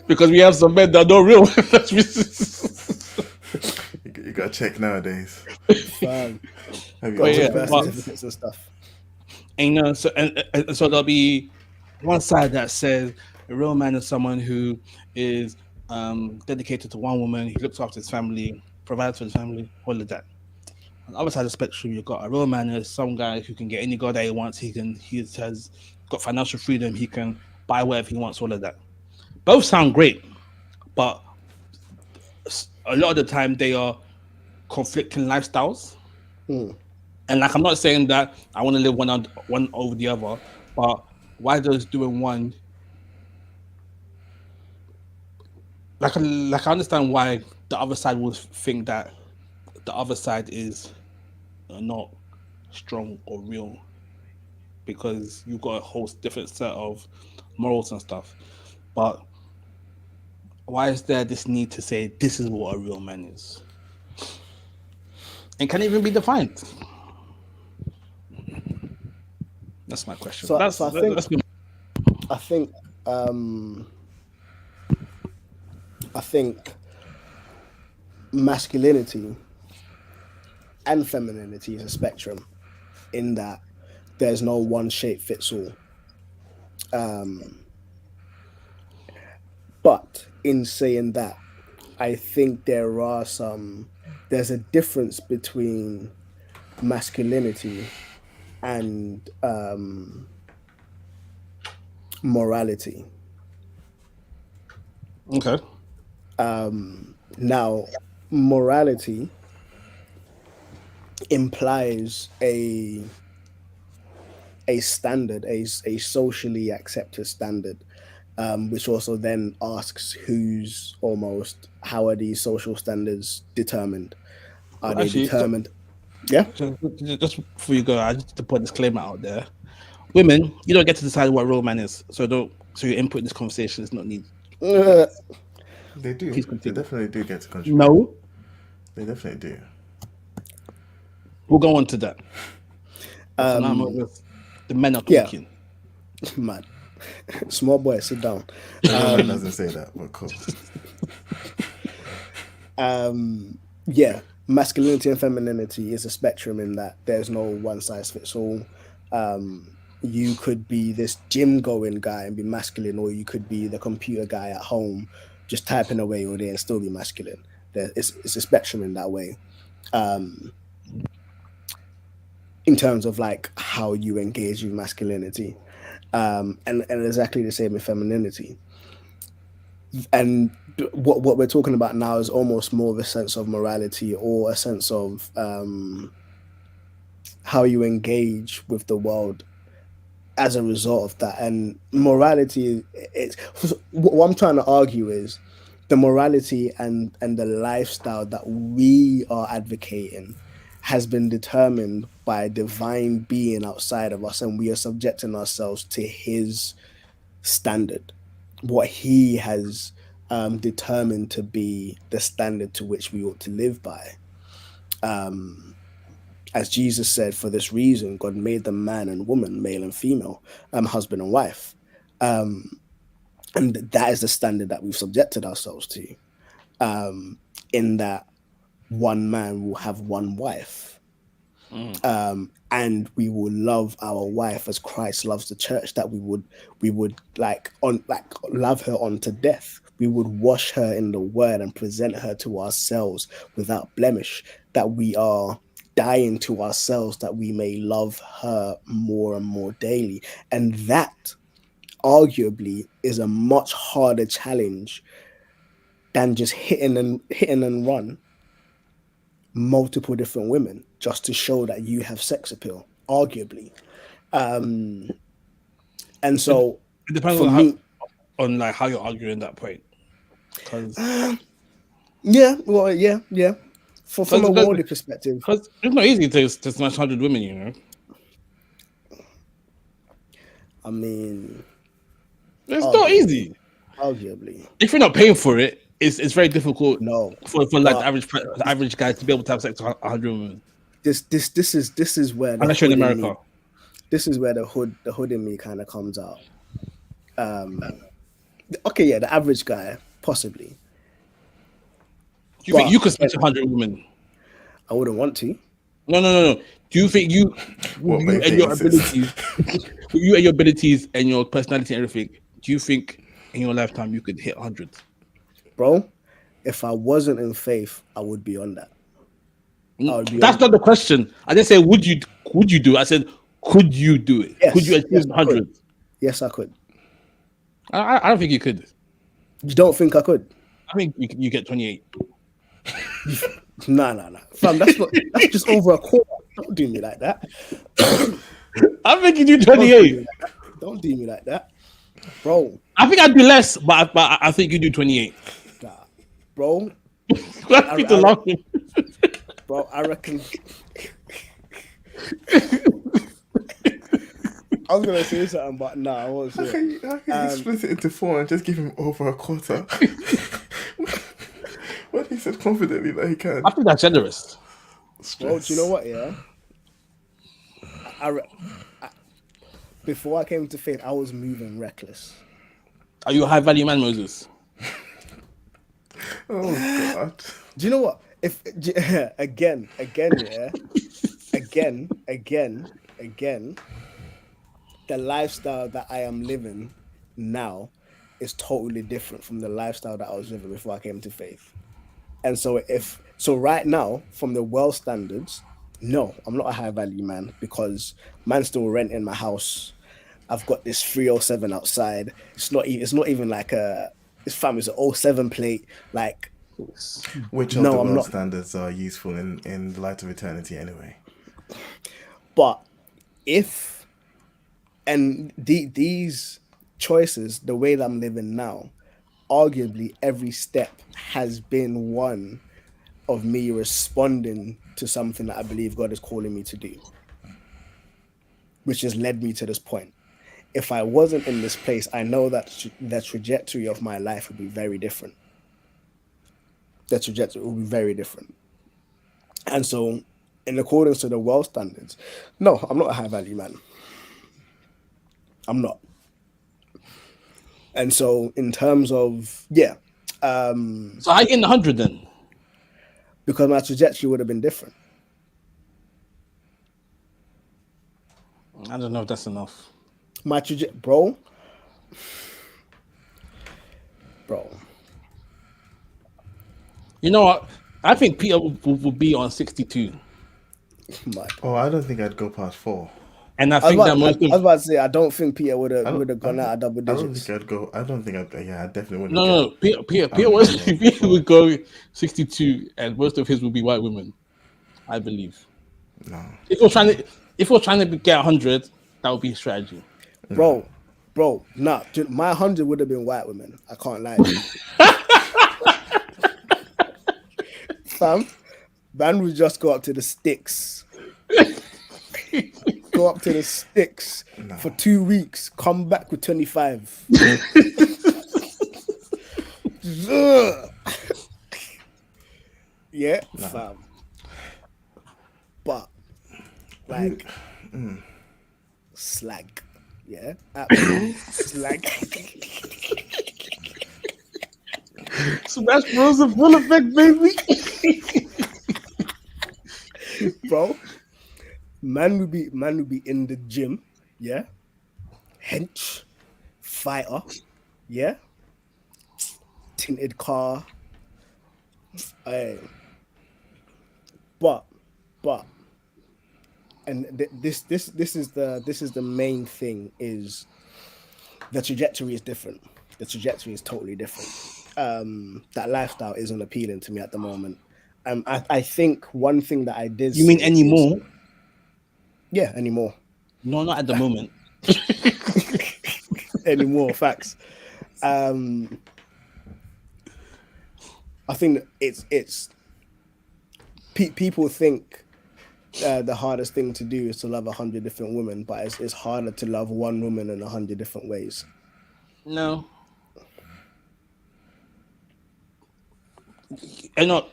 Because we have some men that are not real. You got to check nowadays. Fam. Have you But yeah, Birth but- certificates and stuff. And so and so there'll be one side that says a real man is someone who is dedicated to one woman. He looks after his family, provides for his family, all of that. On the other side of the spectrum, you've got a real man is some guy who can get any girl that he wants. He has got financial freedom. He can buy whatever he wants. All of that. Both sound great, but a lot of the time they are conflicting lifestyles. And like, I'm not saying that I want to live one over the other, but why does doing one like I understand why the other side would think that the other side is not strong or real, because you've got a whole different set of morals and stuff. But why is there this need to say this is what a real man is? And can it even be defined? That's my question. So, that's, so I think I think masculinity and femininity is a spectrum, in that there's no one shape fits all. But in saying that, I think there's a difference between masculinity and morality. okay. Now, morality implies a standard, a socially accepted standard, which also then asks how are these social standards determined? Are they Actually, determined? Yeah. just before you go, I just to put a disclaimer out there. Women, you don't get to decide what real man is, so your input in this conversation is not needed. They do. Please They continue. definitely do get to contribute. No, They definitely do. we'll go on to that. For now, the men are Yeah. talking. Man, small boy, sit down. Everyone doesn't say that, but cool. Yeah, masculinity and femininity is a spectrum, in that there's no one size fits all. You could be this gym going guy and be masculine, or you could be the computer guy at home just typing away all day and still be masculine. It's a spectrum in that way. In terms of like how you engage with masculinity, and exactly the same with femininity. And what we're talking about now is almost more of a sense of morality, or a sense of how you engage with the world as a result of that. And morality, what I'm trying to argue is the morality and the lifestyle that we are advocating has been determined by a divine being outside of us, and we are subjecting ourselves to his standard, what he has determined to be the standard to which we ought to live by. As Jesus said, for this reason, God made them man and woman, male and female, husband and wife. And that is the standard that we've subjected ourselves to, in that one man will have one wife. And we will love our wife as Christ loves the church, that we would love her unto death. We would wash her in the word and present her to ourselves without blemish, that we are dying to ourselves that we may love her more and more daily. And that arguably is a much harder challenge than just hitting and run multiple different women just to show that you have sex appeal, arguably. And so It depends on how you're arguing that point. Because yeah. From a worldly perspective, because it's not easy to smash 100 women, you know. I mean, It's not easy. Arguably, If you're not paying for it, it's very difficult. No, for like the average guy to be able to have sex with 100 women. This is where the unless you're in America. This is where the hood in me kind of comes out. Okay, yeah, the average guy possibly. Do you think you could smash 100 women? I wouldn't want to. No. Do you think you and your abilities and your personality and everything, do you think in your lifetime you could hit 100? Bro, if I wasn't in faith, I would be on that. That's not the question. I didn't say would you do it. I said could you do it? Yes, could you achieve 100? Yes, I could. I don't think you could. You don't think I could? I think you get 28. Nah. Fam, that's just over a quarter. Don't do me like that. I think you do 28. Don't do me like that. Bro. I think I'd be less, but I think you do 28. Nah, bro. Why people laughing? Bro, I reckon. I was gonna say something, but nah, I won't say it. How can you split it into 4 and just give him over a quarter? When he said confidently that he can. I think that's generous. Bro, do you know what? Yeah, before I came to faith, I was moving reckless. Are you a high value man, Moses? Oh God! Do you know what? If again, yeah, again, the lifestyle that I am living now is totally different from the lifestyle that I was living before I came to faith. And so right now, from the world standards, no, I'm not a high value man because man's still renting my house. I've got this 307 outside. It's not even like it's an 07 plate. Like, Which of no, the I'm world not. standards are useful in the light of eternity anyway? But if these choices, the way that I'm living now, arguably every step has been one of me responding to something that I believe God is calling me to do, which has led me to this point. If I wasn't in this place, I know that the trajectory of my life would be very different. The trajectory will be very different. And so, in accordance to the world standards, no, I'm not a high value man. I'm not. And so, in terms of, So how you getting 100 then? Because my trajectory would have been different. I don't know if that's enough. My trajectory, bro. You know what? I think Peter will be on 62. Mad. Oh, I don't think I'd go past 4. And I I think was that about to say, I don't think Peter would have gone out of double I don't digits. think I'd go. I don't think I'd. Yeah, I definitely wouldn't. No. Peter would go 62, and most of his will be white women. I believe. No. If we're trying to get 100, that would be a strategy. Bro, nah. My 100 would have been white women. I can't lie. Fam, man would just go up to the sticks. Go up to the sticks for 2 weeks. Come back with 25. Yeah, fam. But like slag. Yeah, absolute slag. Smash Bros. A full effect, baby. Bro, man would be in the gym, yeah. Hench, fighter, yeah. Tinted car. But and this is the main thing is the trajectory is different. The trajectory is totally different. That lifestyle isn't appealing to me at the moment. I think one thing that I did. You mean anymore? Yeah, anymore. No, not at the moment. Anymore, facts. I think that it's people think the hardest thing to do is to love 100 different women, but it's harder to love one woman in 100 different ways. No.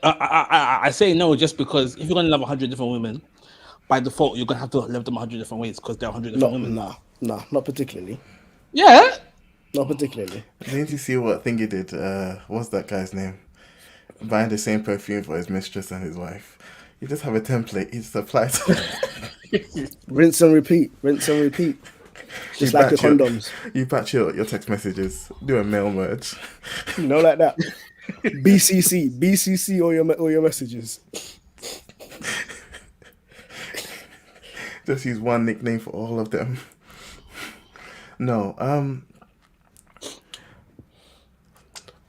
I say no just because if you're gonna love 100 different women, by default you're gonna have to love them 100 different ways because they're 100 different women. Nah, not particularly. Yeah. Not particularly. Didn't you see what thing he did? What's that guy's name? Buying the same perfume for his mistress and his wife. You just have a template. He just applies. Rinse and repeat. Just like your condoms. You patch your text messages. Do a mail merge. You know, like that. BCC all your messages. Just use one nickname for all of them. No,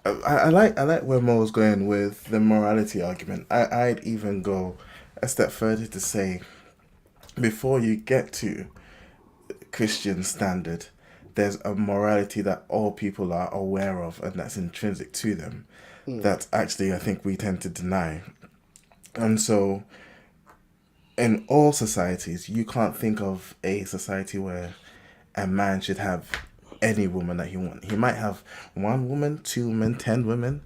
I like where Mo was going with the morality argument. I'd even go a step further to say, before you get to Christian standard, there's a morality that all people are aware of and that's intrinsic to them. that actually I think we tend to deny. And so, in all societies, you can't think of a society where a man should have any woman that he wants. He might have one woman, two women, 10 women,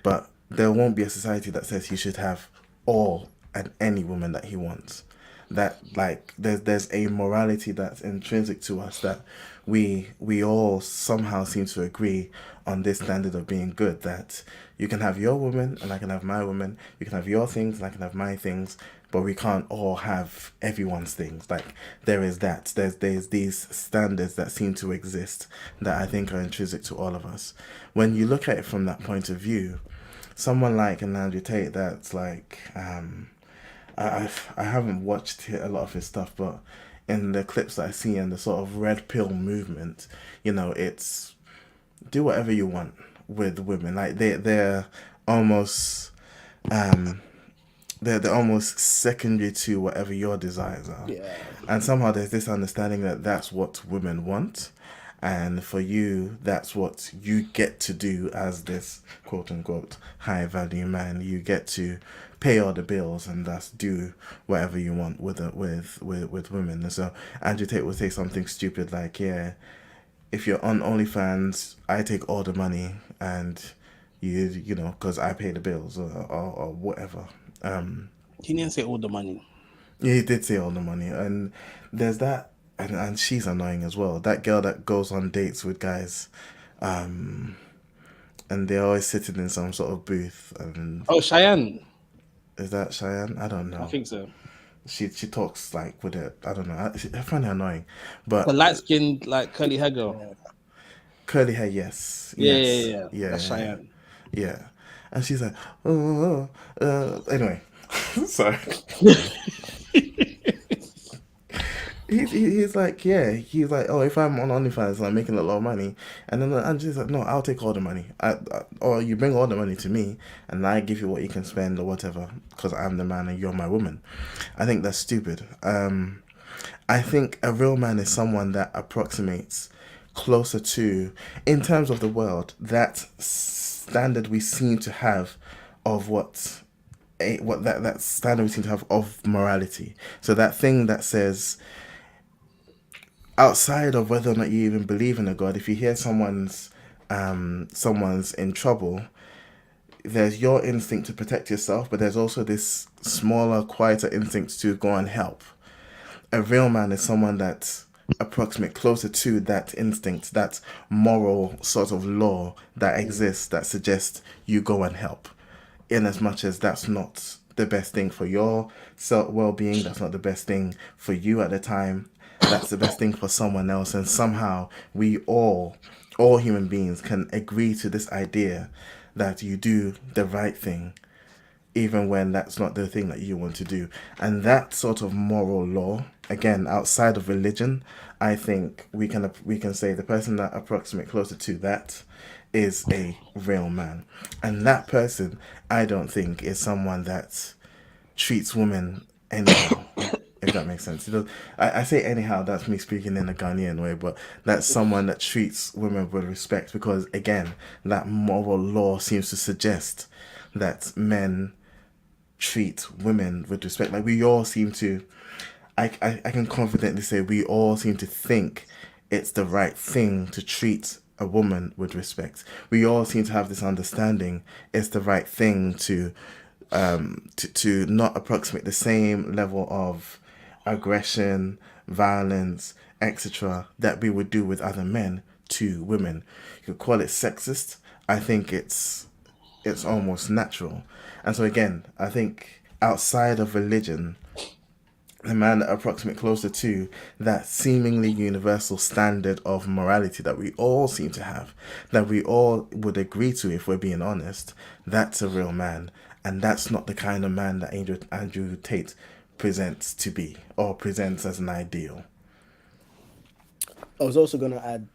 but there won't be a society that says he should have all and any woman that he wants. That like there's a morality that's intrinsic to us that we all somehow seem to agree on this standard of being good, that you can have your woman and I can have my woman, you can have your things and I can have my things, but we can't all have everyone's things. Like there is that. There's these standards that seem to exist that I think are intrinsic to all of us. When you look at it from that point of view, someone like an Andrew Tate that's like I haven't watched a lot of his stuff, but in the clips that I see and the sort of red pill movement, it's do whatever you want with women. Like they're almost they're almost secondary to whatever your desires are. Yeah. And somehow there's this understanding that that's what women want. And for you, that's what you get to do as this quote unquote high value man. You get to pay all the bills and thus do whatever you want with women. And so Andrew Tate would say something stupid like, yeah, if you're on OnlyFans, I take all the money and you know, because I pay the bills or whatever. He didn't say all the money. Yeah, he did say all the money. And there's that, and she's annoying as well. That girl that goes on dates with guys, and they're always sitting in some sort of booth. And Oh, Cheyenne. is that Cheyenne? I don't know. I think so. She talks like with it. I don't know. I find her annoying, but The light skinned, like curly hair girl. curly hair, yes, Yeah, yes. yeah. That's Cheyenne. Yeah, and she's like, anyway, sorry. He's like, he's like, oh, if I'm on OnlyFans, I'm making a lot of money, and then Angela's like, no, I'll take all the money, or you bring all the money to me, and I give you what you can spend or whatever, because I'm the man and you're my woman. I think that's stupid. I think a real man is someone that approximates closer to, in terms of the world, that standard we seem to have of that standard we seem to have of morality. So that thing that says, outside of whether or not you even believe in a God, if you hear someone's in trouble, there's your instinct to protect yourself, but there's also this smaller, quieter instinct to go and help. A real man is someone that approximate closer to that instinct, that moral sort of law that exists that suggests you go and help, in as much as that's not the best thing for your well-being, that's not the best thing for you at the time, that's the best thing for someone else. And somehow we all human beings can agree to this idea that you do the right thing even when that's not the thing that you want to do. And that sort of moral law, again, outside of religion, I think we can say the person that approximates closer to that is a real man. And that person, I don't think, is someone that treats women anyhow. If that makes sense. I say anyhow, that's me speaking in a Ghanaian way, but that's someone that treats women with respect, because, again, that moral law seems to suggest that men treat women with respect. Like, we all seem to, I can confidently say we all seem to think it's the right thing to treat a woman with respect. We all seem to have this understanding it's the right thing to not approximate the same level of aggression, violence, etc. that we would do with other men to women. You could call it sexist. I think it's almost natural. And so again, I think outside of religion, the man that approximates closer to that seemingly universal standard of morality that we all seem to have, that we all would agree to if we're being honest, that's a real man. And that's not the kind of man that Andrew Tate presents to be, or presents as an ideal. I was also going to add,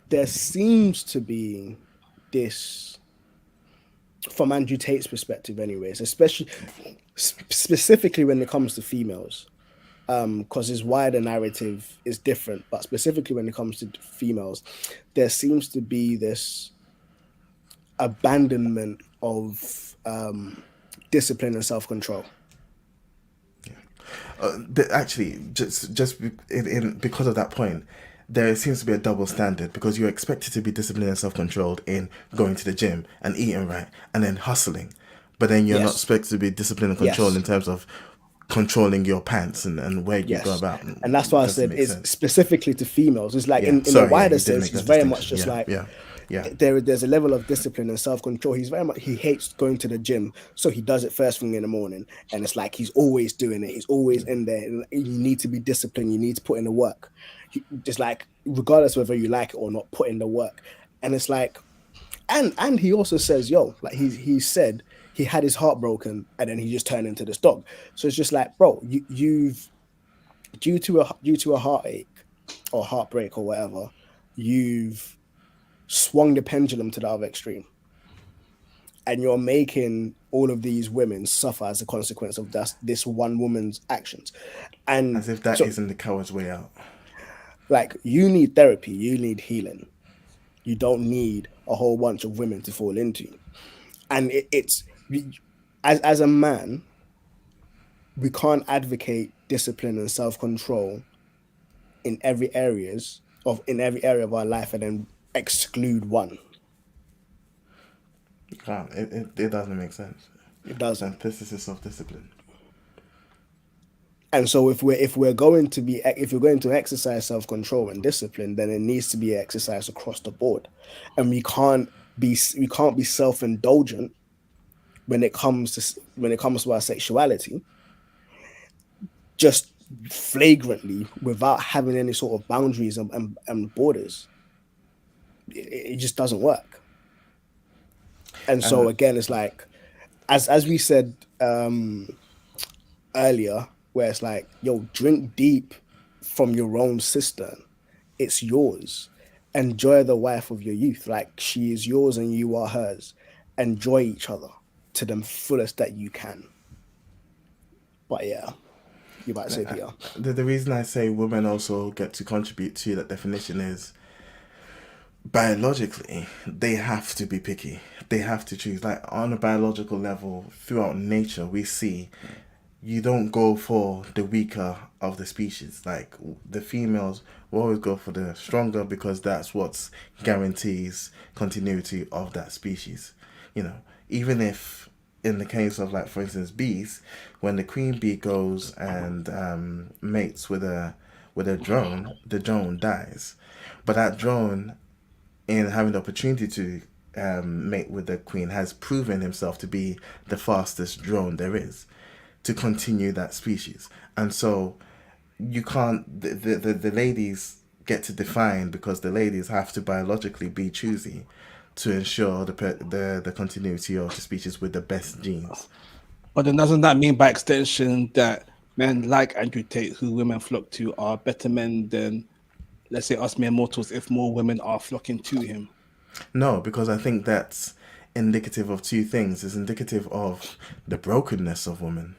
there seems to be this, from Andrew Tate's perspective anyways, especially specifically when it comes to females, because his wider narrative is different. But specifically when it comes to females, there seems to be this abandonment of discipline and self-control. Actually, because of that point, there seems to be a double standard, because you're expected to be disciplined and self-controlled in going to the gym and eating right and then hustling, but then you're not expected to be disciplined and controlled in terms of controlling your pants and where you go about. And that's why I said it's specifically to females. It's like in the wider sense, it's very much just there's a level of discipline and self-control. He hates going to the gym, so he does it first thing in the morning, and it's like he's always doing it. He's always in there. You need to be disciplined. You need to put in the work. Just like, regardless whether you like it or not, put in the work. And it's like, and he also says, like he said he had his heart broken and then he just turned into this dog. So it's just like, bro, you've due to a heartache or heartbreak or whatever, you've swung the pendulum to the other extreme, and you're making all of these women suffer as a consequence of this one woman's actions. And as if that isn't the coward's way out. Like, you need therapy, you need healing. You don't need a whole bunch of women to fall into. And it's as a man, we can't advocate discipline and self-control in every area of our life and then exclude one. You can't. It doesn't make sense. It doesn't. Antithesis of self-discipline. And so if we're going to exercise self-control and discipline, then it needs to be exercised across the board. And we can't be self-indulgent when it comes to our sexuality, just flagrantly, without having any sort of boundaries and borders. It just doesn't work. And so again, it's like, as we said earlier, where it's like, drink deep from your own cistern. It's yours. Enjoy the wife of your youth. Like, she is yours and you are hers. Enjoy each other to the fullest that you can. But yeah, you might say, Peter. The reason I say women also get to contribute to that definition is, biologically, they have to be picky. They have to choose. Like, on a biological level, throughout nature, we see you don't go for the weaker of the species. Like, the females will always go for the stronger, because that's what guarantees continuity of that species. Even if, in the case of, like, for instance, bees, when the queen bee goes and mates with a drone, the drone dies. But that drone, in having the opportunity to mate with the queen, has proven himself to be the fastest drone there is to continue that species. And so you can't, the ladies get to define, because the ladies have to biologically be choosy to ensure the continuity of the species with the best genes. But then doesn't that mean by extension that men like Andrew Tate, who women flock to, are better men than, let's say, us mere mortals, if more women are flocking to him? No, because I think that's indicative of two things. It's indicative of the brokenness of women.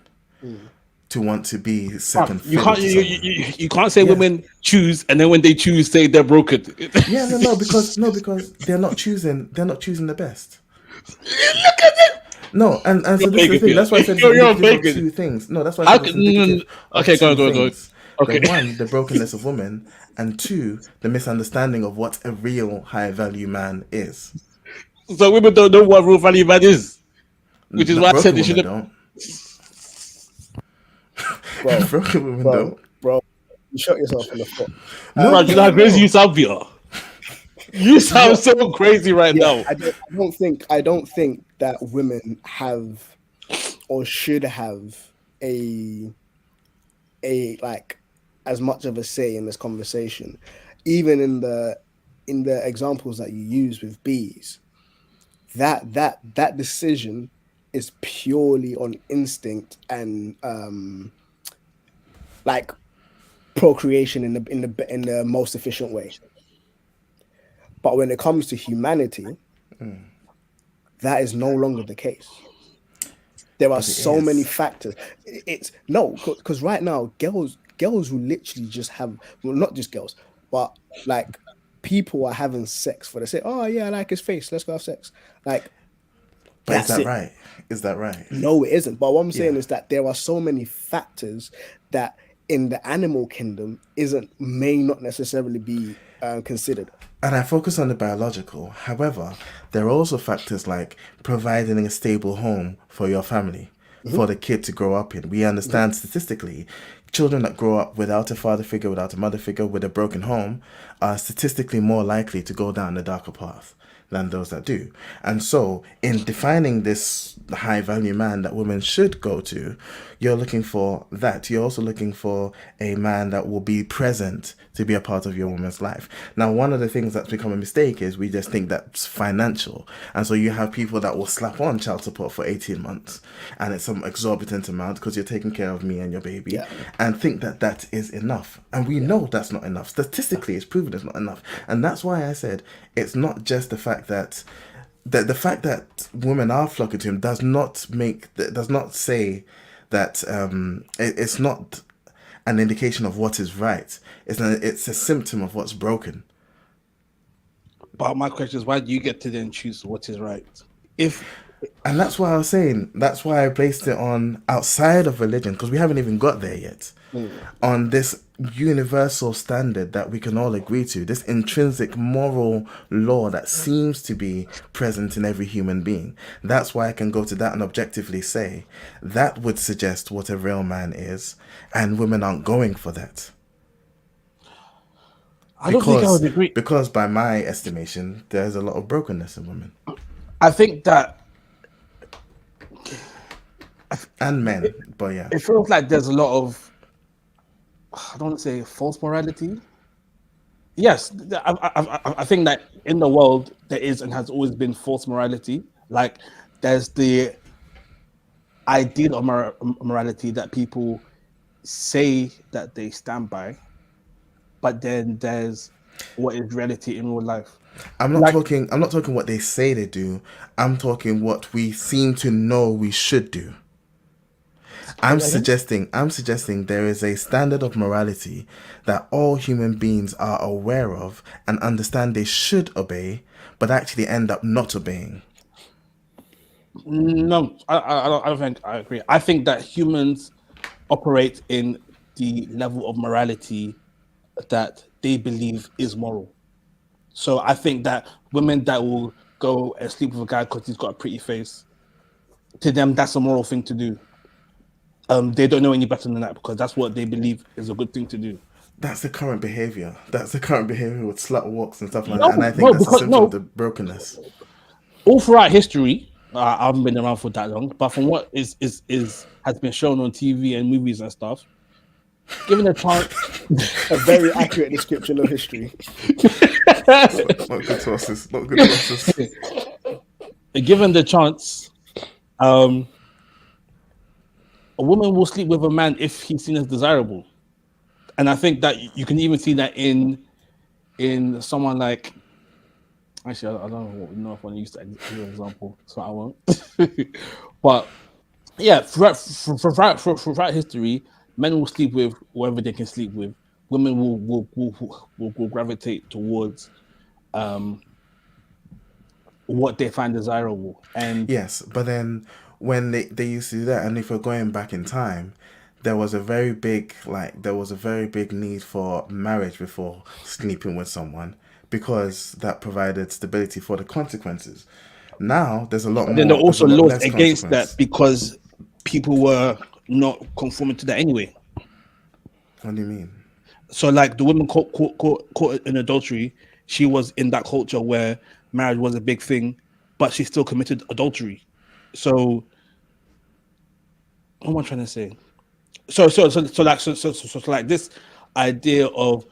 To want to be second. You can't say women choose, and then when they choose, say they're broken. because they're not choosing the best. Look at it. No, and so this is the thing. That's why I said it's two things. No, that's why I said it's okay, go. Okay. One, the brokenness of women, and two, the misunderstanding of what a real high value man is. So women don't know what real value man is, which is why I said they shouldn't. Don't. Broken women don't. Bro, you shot yourself in the foot. No, you know how crazy you sound, Peter. You sound so crazy right now. I don't think that women have or should have a like as much of a say in this conversation. Even in the examples that you use with bees, that decision is purely on instinct and like procreation in the most efficient way. But when it comes to humanity, that is no longer the case. There are so many factors. It's no, because right now, girls girls will literally just have, well, not just girls, but like people are having sex for the sake. Oh yeah, I like his face. Let's go have sex. Like, But is that's that it. right? Is that right? No, it isn't. But what I'm saying Yeah. is that there are so many factors that in the animal kingdom may not necessarily be considered. And I focus on the biological. However, there are also factors like providing a stable home for your family, for the kid to grow up in. We understand statistically, children that grow up without a father figure, without a mother figure, with a broken home, are statistically more likely to go down the darker path than those that do. And so, in defining this high value man that women should go to, you're looking for that. You're also looking for a man that will be present to be a part of your woman's life. Now, one of the things that's become a mistake is we just think that's financial. And so you have people that will slap on child support for 18 months and it's some exorbitant amount because you're taking care of me and your baby, Yeah. and think that that is enough. And we know that's not enough. Statistically, it's proven it's not enough. And that's why I said it's not just the fact that the fact that women are flocking to him does not say that it's not an indication of what is right. It's a symptom of what's broken. But my question is, why do you get to then choose what is right? And that's why I was saying, that's why I placed it on outside of religion, because we haven't even got there yet. On this universal standard that we can all agree to, this intrinsic moral law that seems to be present in every human being. That's why I can go to that and objectively say that would suggest what a real man is, and women aren't going for that. I don't think I would agree. Because by my estimation, there's a lot of brokenness in women. I think that And men, but yeah. it feels like there's a lot of, I don't want to say false morality. Yes, I think that in the world there is and has always been false morality. Like there's the ideal of morality that people say that they stand by, but then there's what is reality in real life. I'm not talking what they say they do. I'm talking what we seem to know we should do. I'm suggesting there is a standard of morality that all human beings are aware of and understand they should obey, but actually end up not obeying. No, I don't think I agree. I think that humans operate in the level of morality that they believe is moral. So I think that women that will go and sleep with a guy because he's got a pretty face, to them that's a moral thing to do. They don't know any better than that because that's what they believe is a good thing to do. That's the current behavior. That's the current behavior with slut walks and stuff like that. And I think that's a symptom of the brokenness. All throughout history, I haven't been around for that long, but from what has been shown on TV and movies and stuff, given a chance, A very accurate description of history. Not good sources. Not good sources. given the chance, a woman will sleep with a man if he's seen as desirable, and I think that you can even see that in someone like. Actually, I don't know if I want to use that as an example, so I won't. But yeah, throughout history, men will sleep with whoever they can sleep with. Women will gravitate towards what they find desirable. And yes, but then when they used to do that, and if we're going back in time, there was a very big need for marriage before sleeping with someone, because that provided stability for the consequences. Now there's a lot more. Then there are also laws less against consequence. that because people were not conforming to that anyway. What do you mean? So like the woman caught in adultery, she was in that culture where marriage was a big thing, but she still committed adultery. So what am I trying to say? So like this idea of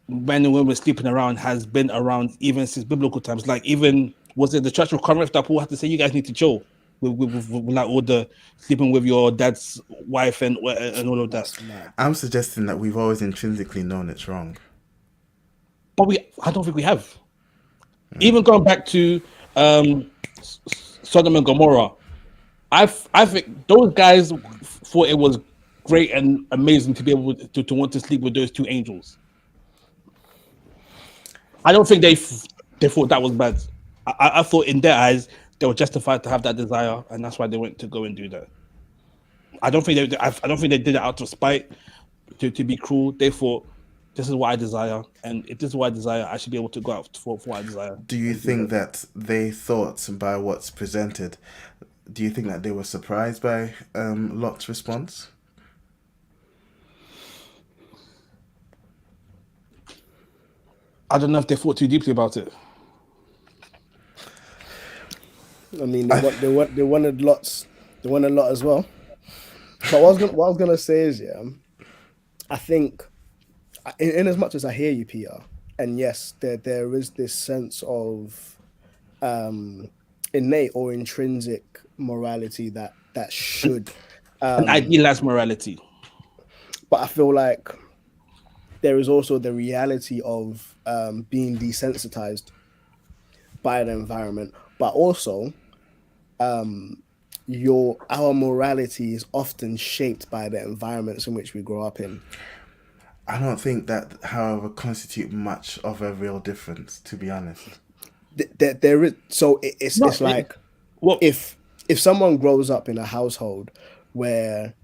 men and women sleeping around has been around even since biblical times. Like even was it the Church of Corinth that Paul had to say you guys need to chill with like all the sleeping with your dad's wife and all of that. I'm suggesting that we've always intrinsically known it's wrong. But I don't think we have. Even going back to Sodom and Gomorrah, I think those guys thought it was great and amazing to be able to want to sleep with those two angels. I don't think they thought that was bad. I thought in their eyes they were justified to have that desire, and that's why they went to go and do that. I don't think they did it out of spite to be cruel. They thought, this is what I desire, and if this is what I desire, I should be able to go out for what I desire. Do you think that they thought by what's presented? Do you think that they were surprised by Lot's response? I don't know if they thought too deeply about it. I mean, they wanted lots. They wanted a lot as well. But what I was gonna say is, yeah, I think, in as much as I hear you, Peter, and yes, there is this sense of innate or intrinsic morality that should An idealized morality. but I feel like there is also the reality of being desensitized by the environment, but also our morality is often shaped by the environments in which we grow up in. I don't think that, however, constitute much of a real difference, to be honest. There is, so it's like, Well, if someone grows up in a household where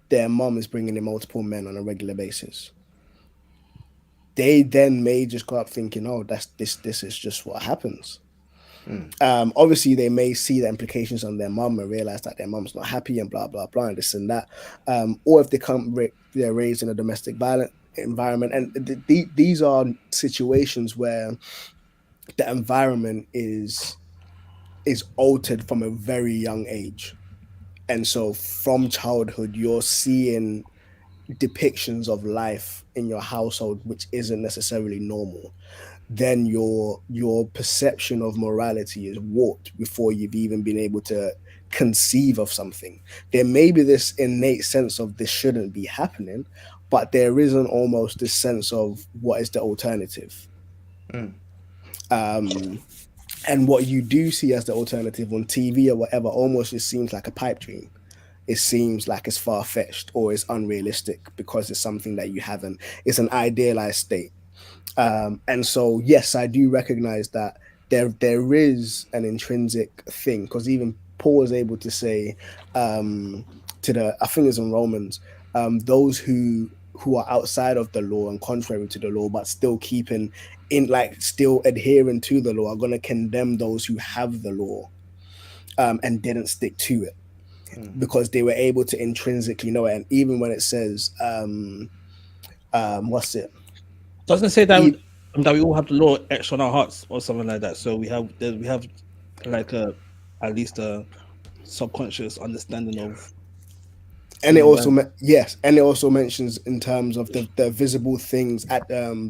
their mom is bringing in multiple men on a regular basis, they then may just grow up thinking, oh, this is just what happens. Obviously they may see the implications on their mom and realize that their mom's not happy and blah blah blah and this and that, or if they're raised in a domestic violent environment, and these are situations where the environment is altered from a very young age, and so from childhood you're seeing depictions of life in your household which isn't necessarily normal. Then your perception of morality is warped before you've even been able to conceive of something. There may be this innate sense of this shouldn't be happening, but there isn't almost this sense of what is the alternative. And what you do see as the alternative on TV or whatever almost just seems like a pipe dream. It seems like it's far-fetched or it's unrealistic because it's something that you haven't. It's an idealized state. And so, yes, I do recognize that there is an intrinsic thing, because even Paul was able to say I think it's in Romans, those who are outside of the law and contrary to the law, but still still adhering to the law, are going to condemn those who have the law and didn't stick to it because they were able to intrinsically know it. And even when it says, what's it? Doesn't it say that we all have the law etched on our hearts or something like that? So we have like at least a subconscious understanding of. And it also and it also mentions in terms of the visible things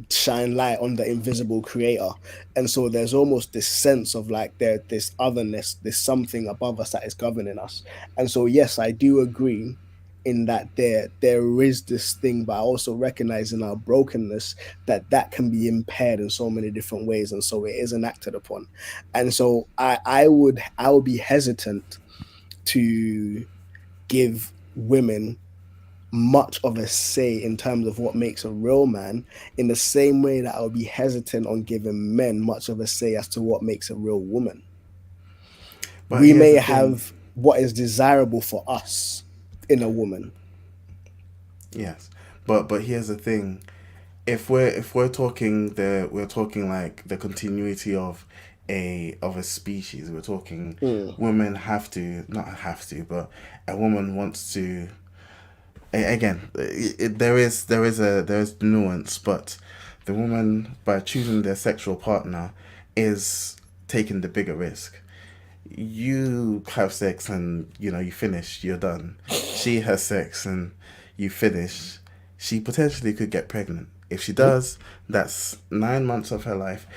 shine light on the invisible creator, and so there's almost this sense of like this otherness, there's something above us that is governing us. And so yes, I do agree in that there is this thing, but I also recognize in our brokenness that can be impaired in so many different ways, and so it isn't acted upon. And so I would be hesitant to give women much of a say in terms of what makes a real man, in the same way that I would be hesitant on giving men much of a say as to what makes a real woman. But we may have what is desirable for us in a woman. Yes, but here's the thing: if we're talking like the continuity of a species, we're talking women not have to, but a woman wants to. Again, there is nuance, but the woman, by choosing their sexual partner, is taking the bigger risk. You have sex and you finish, you're done. She has sex and you finish, she potentially could get pregnant. If she does, that's 9 months of her life.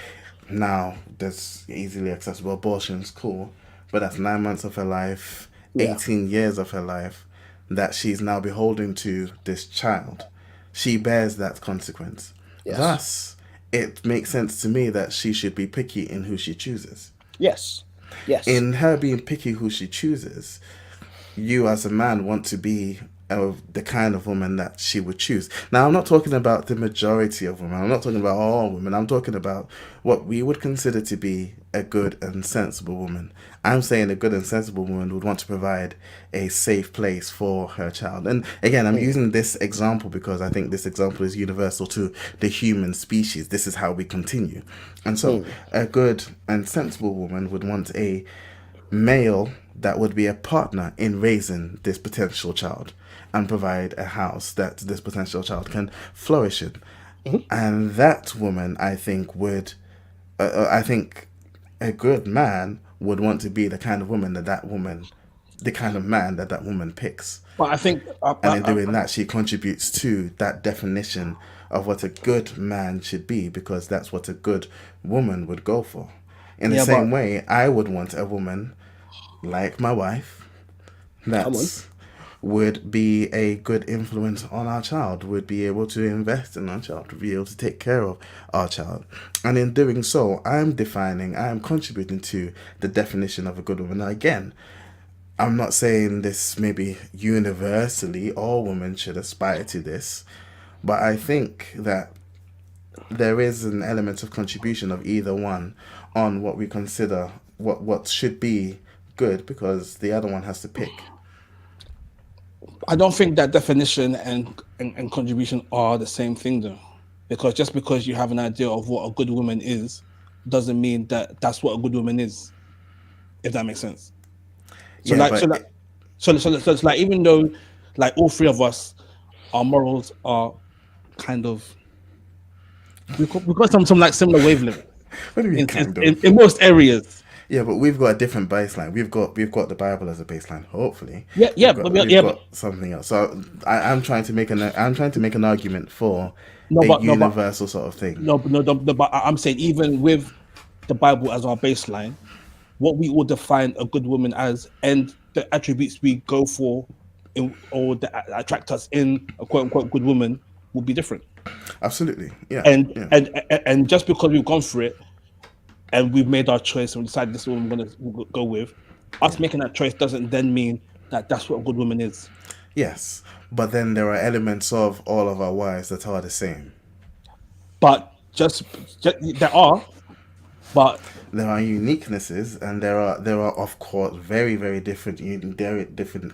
Now, there's easily accessible abortions, cool, but that's 9 months of her life, 18 years of her life that she's now beholden to this child. She bears that consequence. Yes. Thus, it makes sense to me that she should be picky in who she chooses. Yes. Yes. In her being picky who she chooses, you as a man want to be of the kind of woman that she would choose. Now, I'm not talking about the majority of women. I'm not talking about all women. I'm talking about what we would consider to be a good and sensible woman. I'm saying a good and sensible woman would want to provide a safe place for her child. And again, I'm using this example because I think this example is universal to the human species. This is how we continue. And so, a good and sensible woman would want a male that would be a partner in raising this potential child and provide a house that this potential child can flourish in. And that woman, I think, I think a good man would want to be the kind of woman the kind of man that woman picks. But I think, And in doing that, she contributes to that definition of what a good man should be, because that's what a good woman would go for. In the same way, I would want a woman like my wife that would be a good influence on our child, would be able to invest in our child, would be able to take care of our child. And in doing so, I'm contributing to the definition of a good woman. Now, again, I'm not saying this maybe universally, all women should aspire to this, but I think that there is an element of contribution of either one on what we consider what should be good, because the other one has to pick. I don't think that definition and contribution are the same thing, though, because just because you have an idea of what a good woman is, doesn't mean that that's what a good woman is. If that makes sense. So so it's like, even though like all three of us, our morals are kind of we've got some like similar wavelength What do you mean, kind of? in most areas. Yeah, but we've got a different baseline. We've got the Bible as a baseline. Hopefully, Yeah, we've got something else. So I'm trying to make an argument for universal sort of thing. But I'm saying, even with the Bible as our baseline, what we all define a good woman as, and the attributes we go for or that attract us in a quote unquote good woman, will be different. Absolutely, yeah. And just because we've gone through it and we've made our choice and we decided this is what I'm going to go with, us making that choice doesn't then mean that that's what a good woman is. Yes, but then there are elements of all of our wives that are the same. But just there are, but there are uniquenesses, and there are of course very different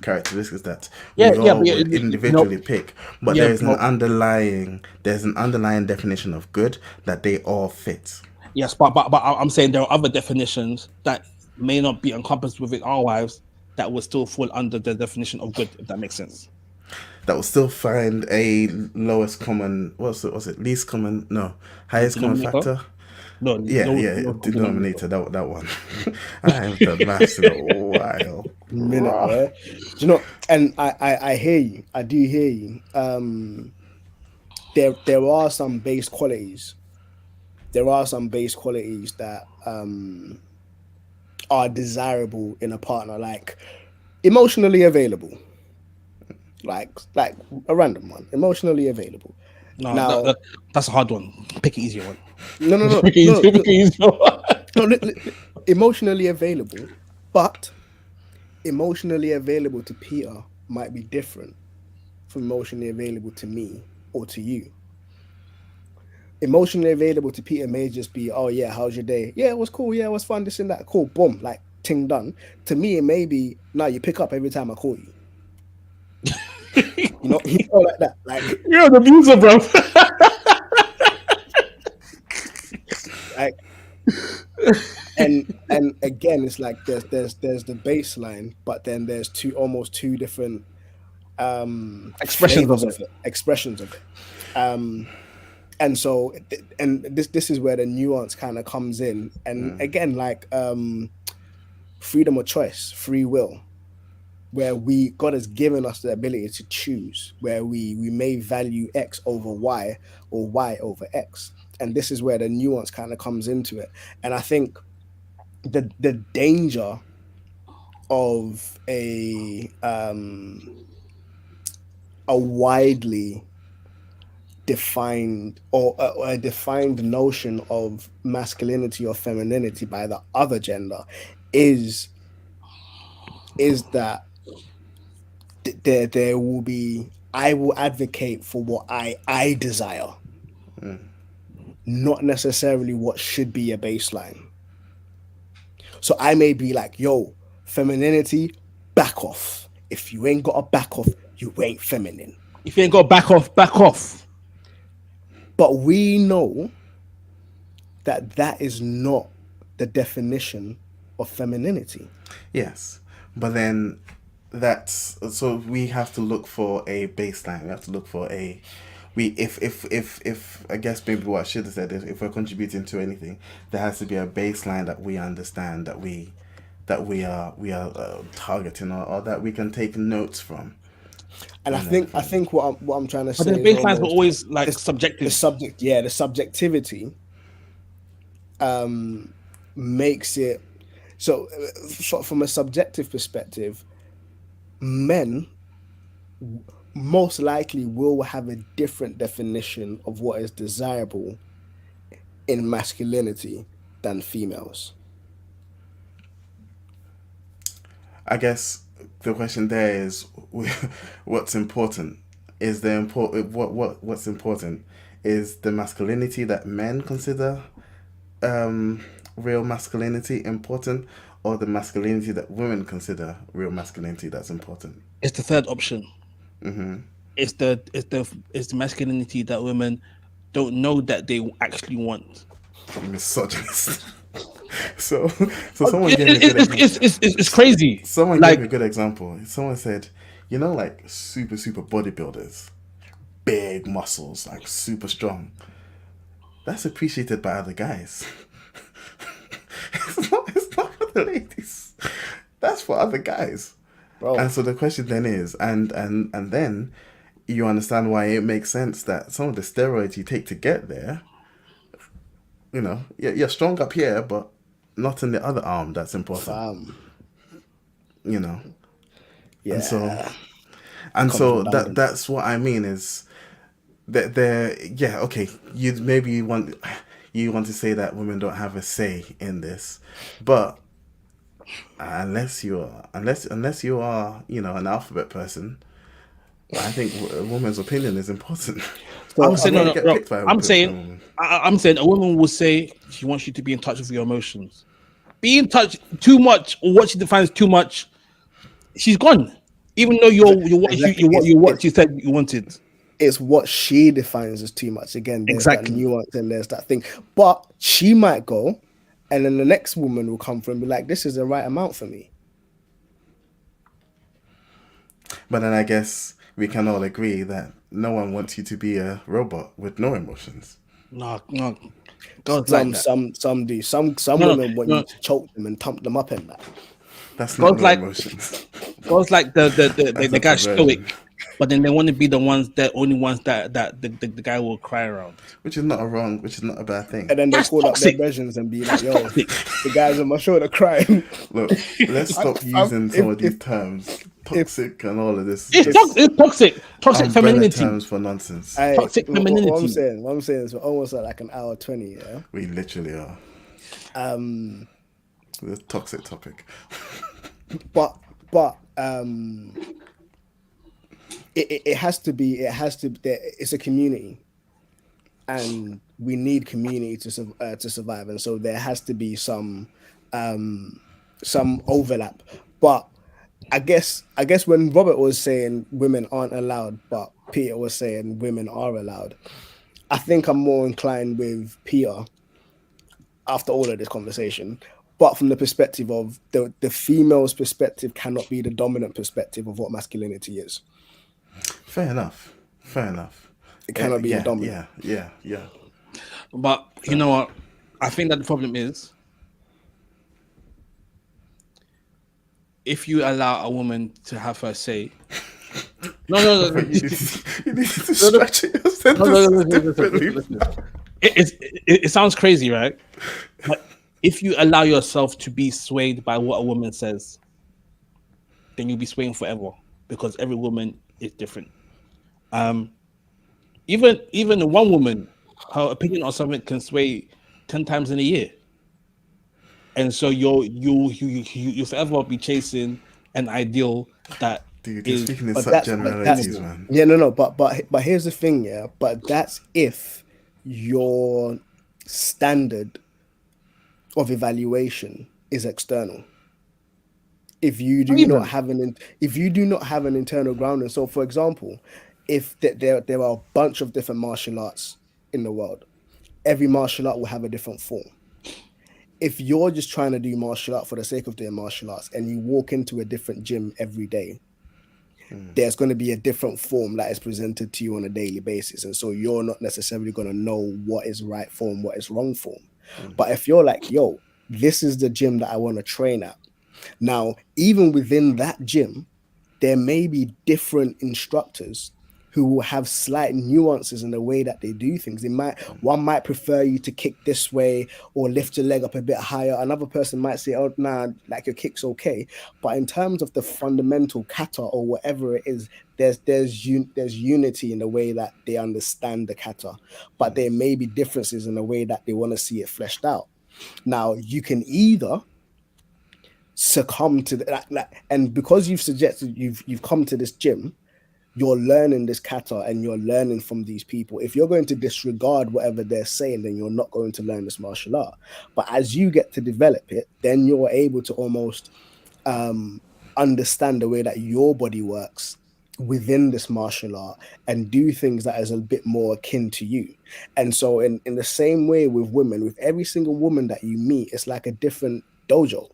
characteristics that we all would individually pick. But there's an underlying definition of good that they all fit. Yes, but I'm saying there are other definitions that may not be encompassed within our wives that will still fall under the definition of good, if that makes sense. That will still find a lowest common, highest common factor. Denominator. That one. I haven't done maths in a while. Do you know? And I hear you. I do hear you. There are some base qualities. There are some base qualities that are desirable in a partner, like emotionally available, like a random one, emotionally available. No, now, that's a hard one. Pick an easier one. No. Pick an easier one. No, emotionally available, but emotionally available to Peter might be different from emotionally available to me or to you. Emotionally available to Peter may just be, oh yeah, how's your day? Yeah, it was cool. Yeah, it was fun. This and that. Cool. Boom. Like, ting done. To me, it may be, now you pick up every time I call you. you know like that. Like, you're an abuser, bro. Like, and again, it's like there's the baseline, but then there's almost two different expressions of it. And so, and this is where the nuance kind of comes in. And again, like freedom of choice, free will, where God has given us the ability to choose, where we may value X over Y or Y over X. And this is where the nuance kind of comes into it. And I think the danger of a widely defined or a defined notion of masculinity or femininity by the other gender is that there will be. I will advocate for what I desire, not necessarily what should be a baseline. So I may be like, yo, femininity, back off. If you ain't got a back off, you ain't feminine. If you ain't got back off, back off. But we know that that is not the definition of femininity. Yes, but then that's so we have to look for a baseline. We have to look for a if I guess maybe what I should have said is if we're contributing to anything, there has to be a baseline that we understand that we are targeting or that we can take notes from. And I think what I'm trying to say. But the baselines were always like subjective. The subjectivity makes it so. From a subjective perspective, men most likely will have a different definition of what is desirable in masculinity than females. I guess the question there is what's important. Is the important what's important is the masculinity that men consider real masculinity important, or the masculinity that women consider real masculinity that's important? It's the third option. Mm-hmm. It's the masculinity that women don't know that they actually want. Misogynist. So someone gave me a good example. It's crazy. Someone gave me a good example. Someone said, you know, like super bodybuilders, big muscles, like super strong. That's appreciated by other guys. It's not for the ladies. That's for other guys. Bro. And so the question then is, and then you understand why it makes sense that some of the steroids you take to get there, you know, you're strong up here, but not in the other arm. That's important. You know. Yeah. And so that's what I mean is that okay, you want to say that women don't have a say in this, but unless you are, you know, an alphabet person, I think a woman's opinion is important. So I'm saying I'm saying a woman will say she wants you to be in touch with your emotions. Be in touch too much, or what she defines too much, she's gone. Even though you're what you said you wanted. It's what she defines as too much. Again, there's that nuance and there's that thing. But she might go, and then the next woman will come from and be like, this is the right amount for me. But then I guess we can all agree that no one wants you to be a robot with no emotions. No. Some do. Some women want you to choke them and pump them up in that. That's not emotions. Girls like the guy stoic, but then they want to be the only ones that the guy will cry around. Which is not a bad thing. And then they call up their versions and be like, yo, the guys on my shoulder crying. Look, let's stop using some of these terms. Toxic and all of this. It's toxic femininity. Terms for nonsense. Toxic femininity. What I'm saying is we're almost at like an hour 20. Yeah, we literally are. The toxic topic. But it has to be. It's a community, and we need community to survive, and so there has to be some overlap. But I guess when Robert was saying women aren't allowed, but Peter was saying women are allowed, I think I'm more inclined with Peter after all of this conversation. But from the perspective of the female's perspective cannot be the dominant perspective of what masculinity is. Fair enough. It cannot be the dominant. Yeah. But you know what? I think that the problem is if you allow a woman to have her say. No. You need to structure your sentence. It sounds crazy, right? But if you allow yourself to be swayed by what a woman says, then you'll be swaying forever because every woman is different. Even one woman, her opinion on something can sway 10 times in a year, and so you'll forever be chasing an ideal that Dude, you're speaking in But such that's generalities, man. yeah, no, but here's the thing, yeah. But that's if your standard of evaluation is external. If you do Even. not have an internal grounding. So, for example, if there are a bunch of different martial arts in the world, every martial art will have a different form. If you're just trying to do martial art for the sake of doing martial arts and you walk into a different gym every day, there's going to be a different form that is presented to you on a daily basis. And so you're not necessarily going to know what is right form, what is wrong form. But if you're like, yo, this is the gym that I want to train at. Now, even within that gym, there may be different instructors who will have slight nuances in the way that they do things. One might prefer you to kick this way or lift your leg up a bit higher. Another person might say, oh, nah, like your kick's okay. But in terms of the fundamental kata or whatever it is, there's unity in the way that they understand the kata. But there may be differences in the way that they want to see it fleshed out. Now, you can either succumb to that, and because you've come to this gym, you're learning this kata and you're learning from these people. If you're going to disregard whatever they're saying, then you're not going to learn this martial art. But as you get to develop it, then you're able to almost understand the way that your body works within this martial art and do things that is a bit more akin to you. And so in the same way with women, with every single woman that you meet, it's like a different dojo.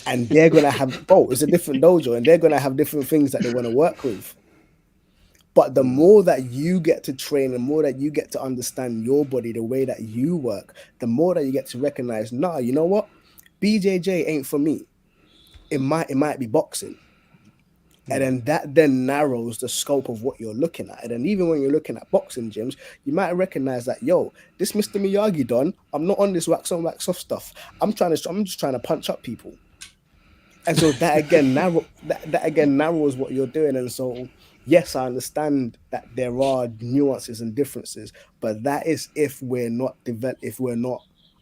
And they're going to have, it's a different dojo and they're going to have different things that they want to work with. But the more that you get to train, the more that you get to understand your body, the way that you work, the more that you get to recognize, nah, you know what? BJJ ain't for me. It might be boxing. And then that then narrows the scope of what you're looking at. And then even when you're looking at boxing gyms, you might recognize that, yo, this Mr. Miyagi done, I'm not on this wax on, wax off stuff. I'm just trying to punch up people. And so that again narrows what you're doing. And so, yes, I understand that there are nuances and differences, but that is if we're not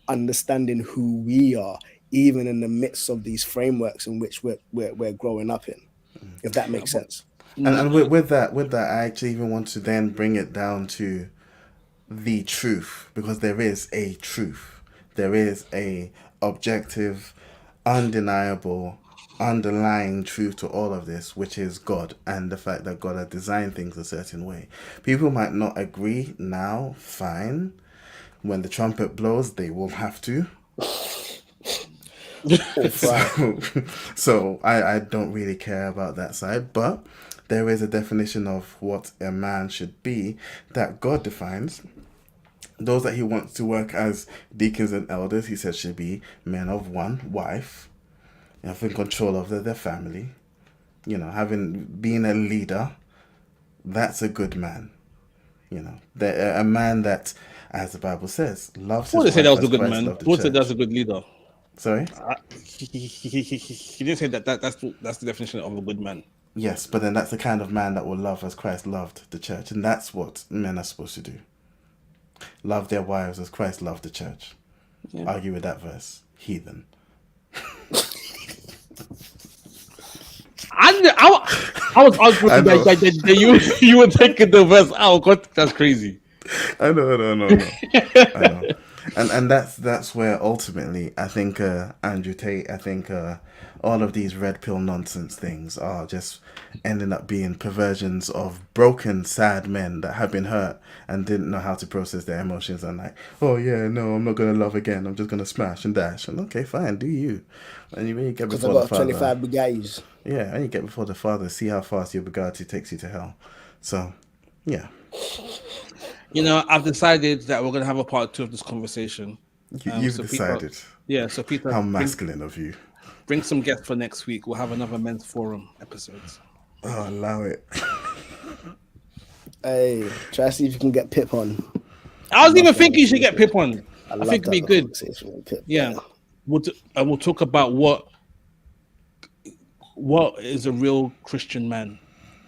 understanding who we are, even in the midst of these frameworks in which we're growing up in. If that makes sense. And with that, I actually even want to then bring it down to the truth, because there is a truth. There is a objective, undeniable, underlying truth to all of this, which is God and the fact that God has designed things a certain way. People might not agree now, fine. When the trumpet blows, they will have to. So I don't really care about that side, but there is a definition of what a man should be that God defines. Those that he wants to work as deacons and elders, he says, should be men of one wife, having control of their family, being a leader. That's a good man. A man that, as the Bible says, loves his wife. Say that was a good man. Who said that's a good leader? Sorry? He didn't say that's the definition of a good man. Yes, but then that's the kind of man that will love as Christ loved the church. And that's what men are supposed to do. Love their wives as Christ loved the church. Yeah. Argue with that verse. Heathen. I was arguing that you were taking the verse out. God, that's crazy. I know. And that's where ultimately I think Andrew Tate, all of these red pill nonsense things are just ending up being perversions of broken, sad men that have been hurt and didn't know how to process their emotions and like, oh yeah, no, I'm not gonna love again. I'm just gonna smash and dash. And okay, fine, do you? And when you get before the Father, 25 Bugattis. Yeah, and you get before the Father, see how fast your Bugatti takes you to hell. So, yeah. I've decided that we're going to have a part 2 of this conversation. You've decided. So Peter, how masculine of you. Bring some guests for next week. We'll have another men's forum episodes. Oh, allow it. Hey, try to see if you can get Pip on. I was even thinking you should get Pip on. I think it'd be good. Pip. Yeah. We'll talk about what is a real Christian man.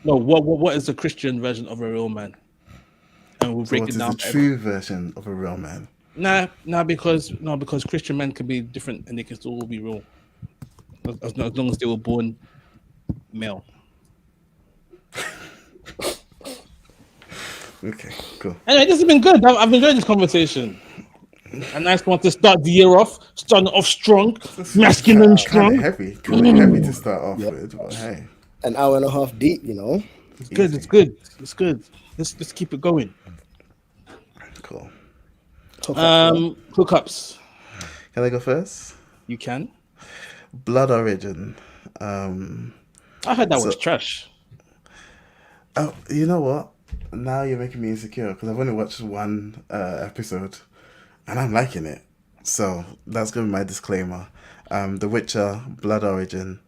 No, what is the Christian version of a real man? And we'll break it down. What is the true version of a real man? Because Christian men can be different and they can still be real. As long as they were born male. Okay, cool. Anyway, this has been good. I've enjoyed this conversation. A nice one to start the year off. Starting off strong, masculine, Kind strong. of heavy to start off with, but hey, An hour and a half deep, you know. It's good. It's good. It's good. Let's keep it going. cool. Hookups. Can I go first? You can. Blood Origin. I heard that was trash. Oh, you know what? Now you're making me insecure because I've only watched one episode, and I'm liking it. So that's gonna be my disclaimer. The Witcher, Blood Origin.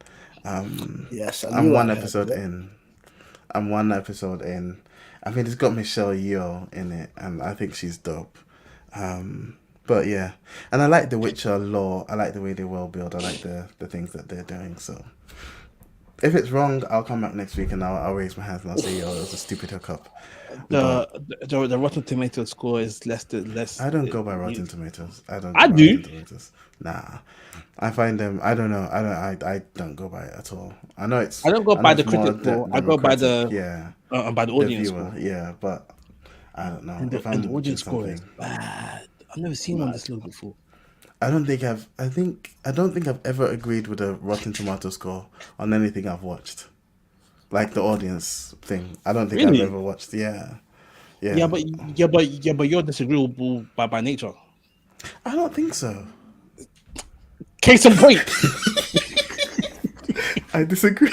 Yes, I'm one episode in. I mean, it's got Michelle Yeoh in it, and I think she's dope. But yeah, and I like the Witcher lore. I like the way they world build. I like the things that they're doing. So if it's wrong, I'll come back next week and I'll raise my hands and I'll say, "Yo, it was a stupid hookup." The Rotten Tomato score is less. I don't go by Rotten Tomatoes. I do. Rotten Tomatoes. Nah, I find them. I don't know. I don't go by it at all. I know it's. I don't go by the it's more critic score. I go by the by the audience viewer. score. Yeah, but I don't know. And if the I'm audience watching score is something, bad. I've never seen one this low before. I don't think I've ever agreed with a Rotten Tomato score on anything I've watched. Like the audience thing. I don't think Really? I've ever watched. Yeah. But you're disagreeable by nature. I don't think so. Case in point. I disagree.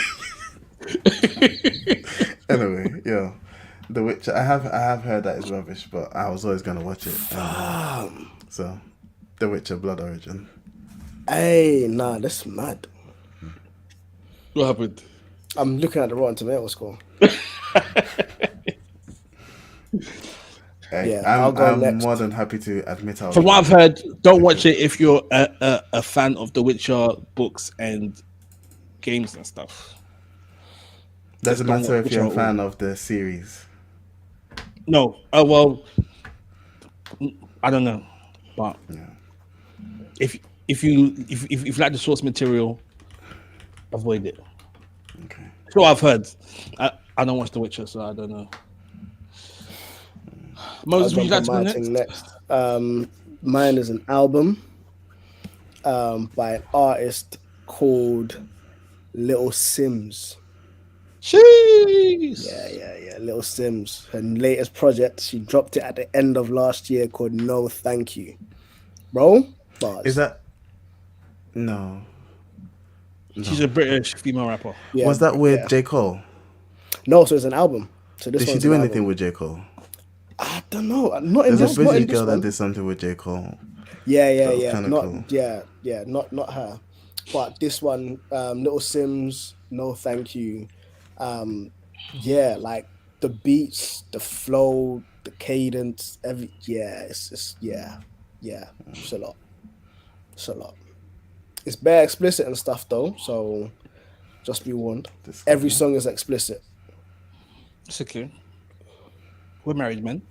Anyway, yeah. The Witcher. I have heard that is rubbish, but I was always gonna watch it. So, The Witcher, Blood Origin. Hey, nah, that's mad. What happened? I'm looking at the Rotten Tomato score. Hey, Yeah, I'll go I'm next. more than happy to admit From what I've heard, don't watch it if you're a fan of the Witcher books and games and stuff. Doesn't don't matter if watch you're a it. fan of the series. No, well, I don't know, but Yeah. if you like the source material, avoid it. Okay. That's what I've heard. I don't watch The Witcher, so I don't know. Moses, would you like to go next? Mine is an album by an artist called Little Sims. Jeez. Yeah. Little Sims. Her latest project, she dropped it at the end of last year called No Thank You. Bro, bars. Is that? No. She's a British female rapper. Yeah, Was that with yeah. J. Cole? No, so it's an album. So this Did she one's do an anything album. with J. Cole? I don't know. Not in There's this. a Not British in this girl that one. did something with J. Cole. Yeah. kinda Not cool. yeah. Not her. But this one, Little Sims, No Thank You. Like the beats, the flow, the cadence, it's a lot. It's a lot. It's bare explicit and stuff though, so just be warned. Every song is explicit. It's okay. We're married men.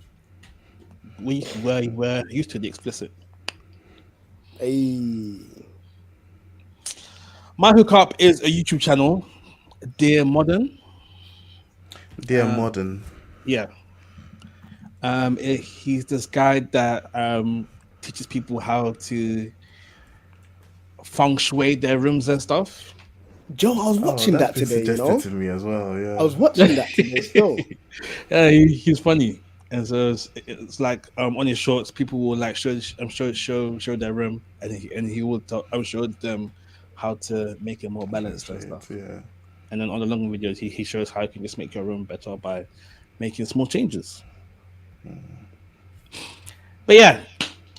We're used to the explicit. Hey. My hookup is a YouTube channel, Dear Modern. Dear Modern. Yeah. He's this guy that teaches people how to feng shui their rooms and stuff. Joe, I was watching that that's been today, you suggested know? to me as well. Yeah. I was watching that today still. Yeah, he's funny, and so it's like on his shorts, people will like show their room, and he will show them how to make it more balanced and stuff. Yeah. And then on the long videos, he shows how you can just make your room better by making small changes. But yeah,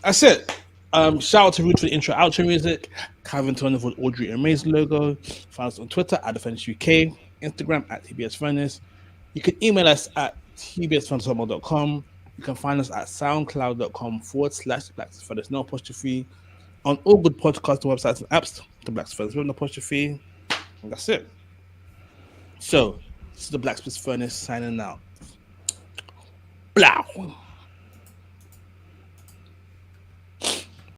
that's it. Shout out to Root for the intro outro music, Calvin Turner for the Audrey and Maze logo. Find us on Twitter at The Furnace UK, Instagram at TBS Furnace. You can email us at tbsfurnace@gmail.com. You can find us at soundcloud.com/Black Furnace, no apostrophe. On all good podcast websites and apps, the Black Furnace with no apostrophe. And that's it. So, this is the Blacksmith Furnace signing out. Blah.